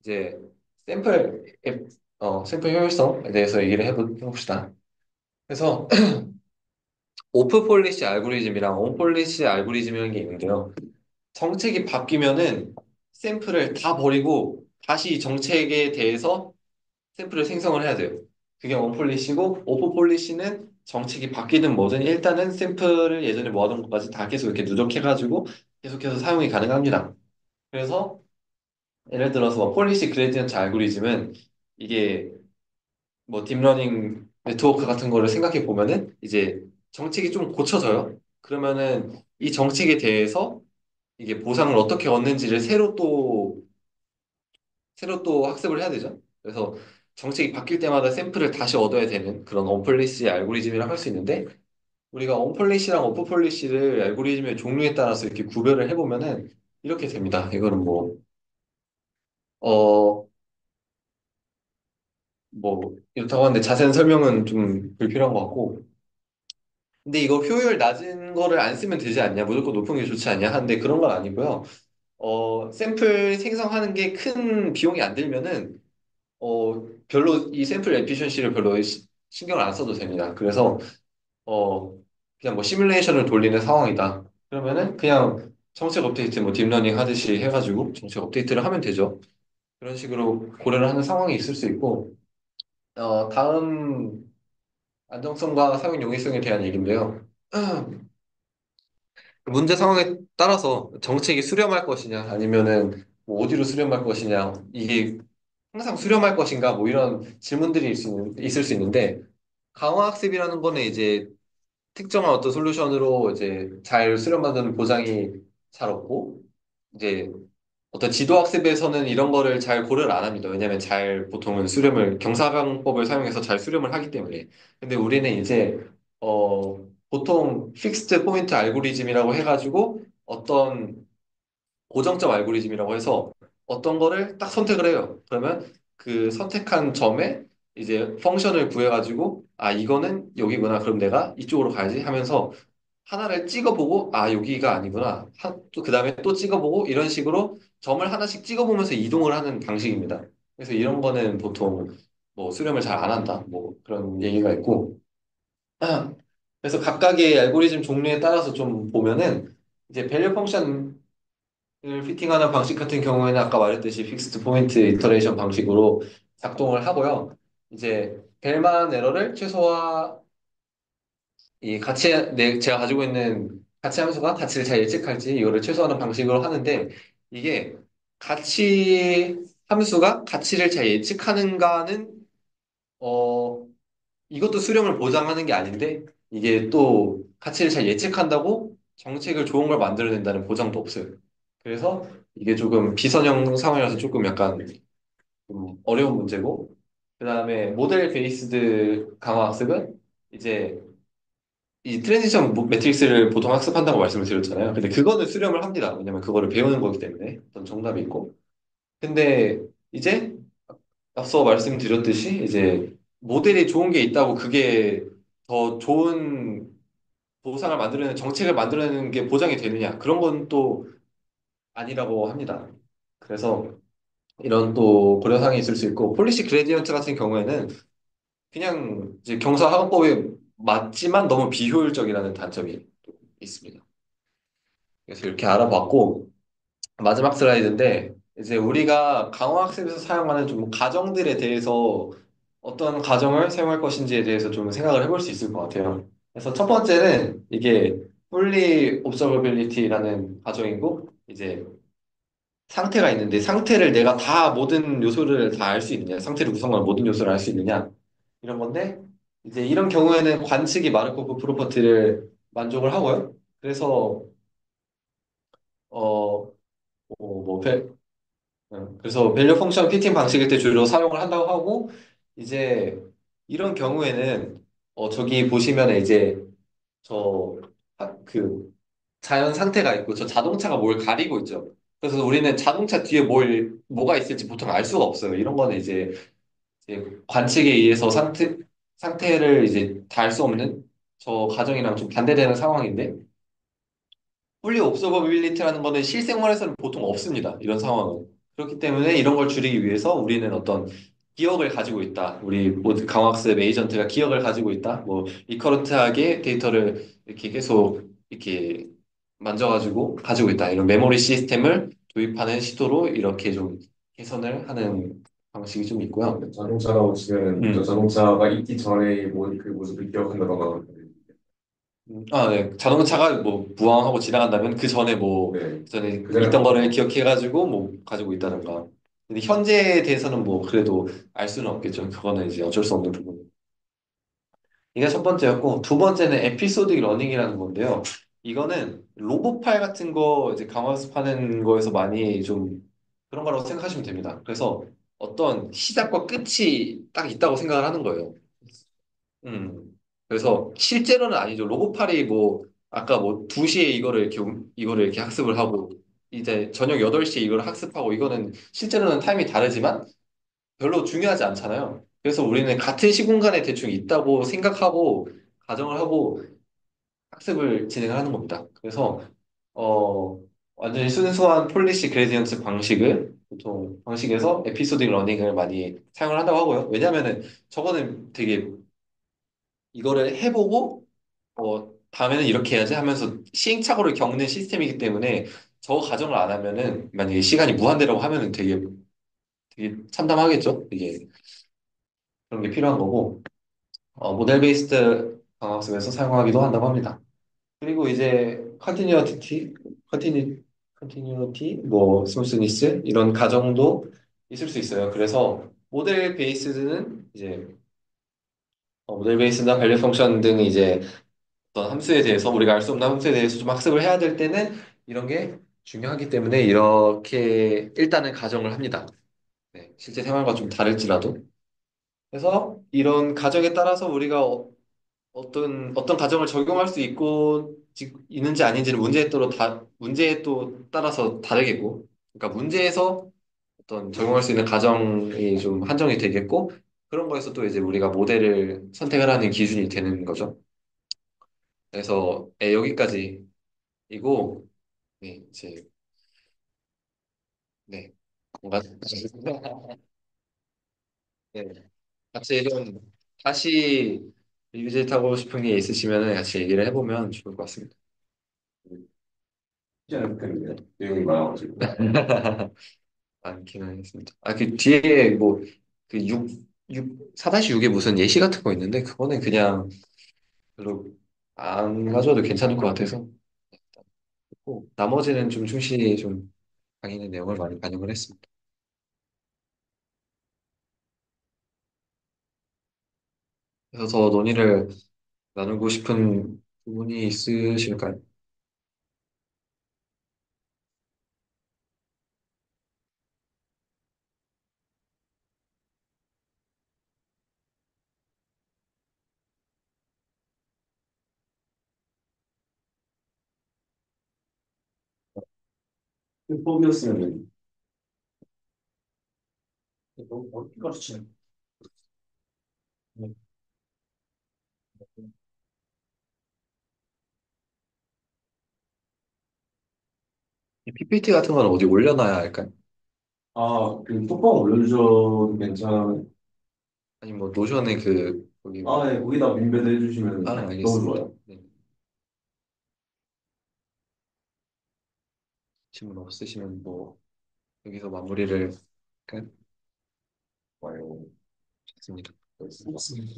이제 샘플 샘플 효율성에 대해서 얘기를 해봅시다. 그래서 오프 폴리시 알고리즘이랑 온 폴리시 알고리즘이라는 게 있는데요. 정책이 바뀌면은 샘플을 다 버리고 다시 정책에 대해서 샘플을 생성을 해야 돼요. 그게 온 폴리시고, 오프 폴리시는 정책이 바뀌든 뭐든 일단은 샘플을 예전에 모아둔 것까지 다 계속 이렇게 누적해가지고 계속해서 사용이 가능합니다. 그래서 예를 들어서 뭐 폴리시 그레디언트 알고리즘은 이게 뭐 딥러닝 네트워크 같은 거를 생각해 보면은 이제 정책이 좀 고쳐져요. 그러면은 이 정책에 대해서 이게 보상을 어떻게 얻는지를 새로 또 학습을 해야 되죠. 그래서 정책이 바뀔 때마다 샘플을 다시 얻어야 되는 그런 언폴리시 알고리즘이라 할 수 있는데, 우리가 언폴리시랑 오프폴리시를 알고리즘의 종류에 따라서 이렇게 구별을 해보면은 이렇게 됩니다. 이거는 어, 뭐 이렇다고 하는데 자세한 설명은 좀 불필요한 것 같고, 근데 이거 효율 낮은 거를 안 쓰면 되지 않냐? 무조건 높은 게 좋지 않냐? 하는데 그런 건 아니고요. 샘플 생성하는 게 큰 비용이 안 들면은, 별로 이 샘플 에피션시를 별로 신경을 안 써도 됩니다. 그래서, 어, 그냥 뭐 시뮬레이션을 돌리는 상황이다. 그러면은 그냥 정책 업데이트 뭐 딥러닝 하듯이 해가지고 정책 업데이트를 하면 되죠. 그런 식으로 고려를 하는 상황이 있을 수 있고, 다음 안정성과 사용 용이성에 대한 얘기인데요. 문제 상황에 따라서 정책이 수렴할 것이냐, 아니면은 뭐 어디로 수렴할 것이냐, 이게 항상 수렴할 것인가, 뭐 이런 질문들이 있을 수 있는데, 강화학습이라는 거는 이제 특정한 어떤 솔루션으로 이제 잘 수렴하는 보장이 잘 없고, 이제 어떤 지도학습에서는 이런 거를 잘 고려를 안 합니다. 왜냐하면 잘 보통은 수렴을 경사방법을 사용해서 잘 수렴을 하기 때문에. 근데 우리는 이제 보통 픽스드 포인트 알고리즘이라고 해가지고 어떤 고정점 알고리즘이라고 해서 어떤 거를 딱 선택을 해요. 그러면 그 선택한 점에 이제 펑션을 구해가지고 아 이거는 여기구나. 그럼 내가 이쪽으로 가야지 하면서 하나를 찍어보고 아 여기가 아니구나. 또 그다음에 또 찍어보고 이런 식으로 점을 하나씩 찍어보면서 이동을 하는 방식입니다. 그래서 이런 거는 보통 뭐 수렴을 잘 안 한다. 뭐 그런 얘기가 있고. 그래서 각각의 알고리즘 종류에 따라서 좀 보면은 이제 밸류 펑션을 피팅하는 방식 같은 경우에는 아까 말했듯이 픽스드 포인트 이터레이션 방식으로 작동을 하고요. 이제 벨만 에러를 최소화 이 제가 가지고 있는 가치 함수가 가치를 잘 예측할지 이거를 최소화하는 방식으로 하는데 이게 가치 함수가 가치를 잘 예측하는가는 어 이것도 수렴을 보장하는 게 아닌데 이게 또 가치를 잘 예측한다고 정책을 좋은 걸 만들어낸다는 보장도 없어요. 그래서 이게 조금 비선형 상황이라서 조금 약간 좀 어려운 문제고 그다음에 모델 베이스드 강화 학습은 이제 이 트랜지션 매트릭스를 보통 학습한다고 말씀을 드렸잖아요. 근데 그거는 수렴을 합니다. 왜냐면 그거를 배우는 거기 때문에 어떤 정답이 있고. 근데 이제 앞서 말씀드렸듯이 이제 모델이 좋은 게 있다고 그게 더 좋은 보상을 만들어내는 정책을 만들어내는 게 보장이 되느냐? 그런 건 또 아니라고 합니다. 그래서 이런 또 고려사항이 있을 수 있고 폴리시 그레디언트 같은 경우에는 그냥 이제 경사학원법에 맞지만 너무 비효율적이라는 단점이 있습니다. 그래서 이렇게 알아봤고 마지막 슬라이드인데 이제 우리가 강화학습에서 사용하는 좀 가정들에 대해서 어떤 가정을 사용할 것인지에 대해서 좀 생각을 해볼 수 있을 것 같아요. 그래서 첫 번째는 이게 fully observability라는 가정이고 이제 상태가 있는데 상태를 내가 다 모든 요소를 다 알 수 있느냐, 상태를 구성하는 모든 요소를 알 수 있느냐 이런 건데 이제 이런 경우에는 관측이 마르코프 프로퍼티를 만족을 하고요. 그래서 어, 뭐, 그래서 밸류 펑션 피팅 방식일 때 주로 사용을 한다고 하고, 이제 이런 경우에는, 저기 보시면 이제 그 자연 상태가 있고, 저 자동차가 뭘 가리고 있죠. 그래서 우리는 자동차 뒤에 뭐가 있을지 보통 알 수가 없어요. 이런 거는 이제 관측에 의해서 상태를 이제 다 알 수 없는 저 가정이랑 좀 반대되는 상황인데, fully observability라는 거는 실생활에서는 보통 없습니다. 이런 상황은. 그렇기 때문에 이런 걸 줄이기 위해서 우리는 어떤 기억을 가지고 있다. 우리 모든 강학습 에이전트가 기억을 가지고 있다. 뭐 리커런트하게 데이터를 이렇게 계속 이렇게 만져가지고 가지고 있다. 이런 메모리 시스템을 도입하는 시도로 이렇게 좀 개선을 하는 방식이 좀 있고요. 자동차라고 치면 저 자동차가 있기 전에 그 모습을 기억한다던가. 네. 자동차가 뭐 부항하고 지나간다면 그 전에 뭐 네. 그 전에 그 전에 있던 거를 기억해가지고 뭐 가지고 있다든가. 근데 현재에 대해서는 뭐 그래도 알 수는 없겠죠. 그거는 이제 어쩔 수 없는 부분. 이게 첫 번째였고 두 번째는 에피소딕 러닝이라는 건데요. 이거는 로봇 파일 같은 거 이제 강화습하는 거에서 많이 좀 그런 거라고 생각하시면 됩니다. 그래서 어떤 시작과 끝이 딱 있다고 생각을 하는 거예요. 그래서 실제로는 아니죠. 로봇팔이 뭐 아까 뭐 2시에 이거를 이렇게 학습을 하고 이제 저녁 8시에 이걸 학습하고 이거는 실제로는 타임이 다르지만 별로 중요하지 않잖아요. 그래서 우리는 같은 시공간에 대충 있다고 생각하고 가정을 하고 학습을 진행을 하는 겁니다. 그래서 어, 완전히 순수한 폴리시 그레디언트 방식을 보통 방식에서 에피소딕 러닝을 많이 사용을 한다고 하고요. 왜냐면은 저거는 되게 이거를 해보고 다음에는 이렇게 해야지 하면서 시행착오를 겪는 시스템이기 때문에 저 과정을 안 하면은 만약에 시간이 무한대라고 하면은 되게 참담하겠죠. 이게 그런 게 필요한 거고 모델 베이스드 방학습에서 사용하기도 한다고 합니다. 그리고 이제 컨티뉴티, 뭐 스무스니스 이런 가정도 있을 수 있어요. 그래서 모델 베이스나 밸류 펑션 등 이제 어떤 함수에 대해서 우리가 알 수 없는 함수에 대해서 좀 학습을 해야 될 때는 이런 게 중요하기 때문에 이렇게 일단은 가정을 합니다. 네, 실제 생활과 좀 다를지라도. 그래서 이런 가정에 따라서 우리가 어떤 가정을 적용할 수 있는지 아닌지는 문제에 또 따라서 다르겠고, 그러니까 문제에서 어떤 적용할 수 있는 가정이 좀 한정이 되겠고, 그런 거에서 또 이제 우리가 모델을 선택을 하는 기준이 되는 거죠. 그래서 여기까지이고, 네, 이제 네, 뭔가 네, 같이 좀 다시 리뷰짓 하고 싶은 게 있으시면 같이 얘기를 해보면 좋을 것 같습니다. 쉽지 않을 텐데 내용이 많아가지고. 많기는 했습니다. 그 뒤에 뭐, 그 4-6에 무슨 예시 같은 거 있는데, 그거는 그냥 별로 안 가져도 괜찮을 것 같아서. 나머지는 좀 충실히 좀 강의의 내용을 많이 반영을 했습니다. 그래서 더 논의를 나누고 싶은 부분이 있으실까요? 포기였으면 너무 어렵게 가르치는. 이 PPT 같은 건 어디 올려놔야 할까요? 그 톡방 올려주셔도 괜찮. 아니 뭐 노션에 거기 뭐 네, 거기다 민배도 해주시면 너무 알겠습니다. 좋아요. 네. 질문 없으시면 뭐 여기서 마무리를 할까요? 좋아요. 좋습니다. 맞습니다.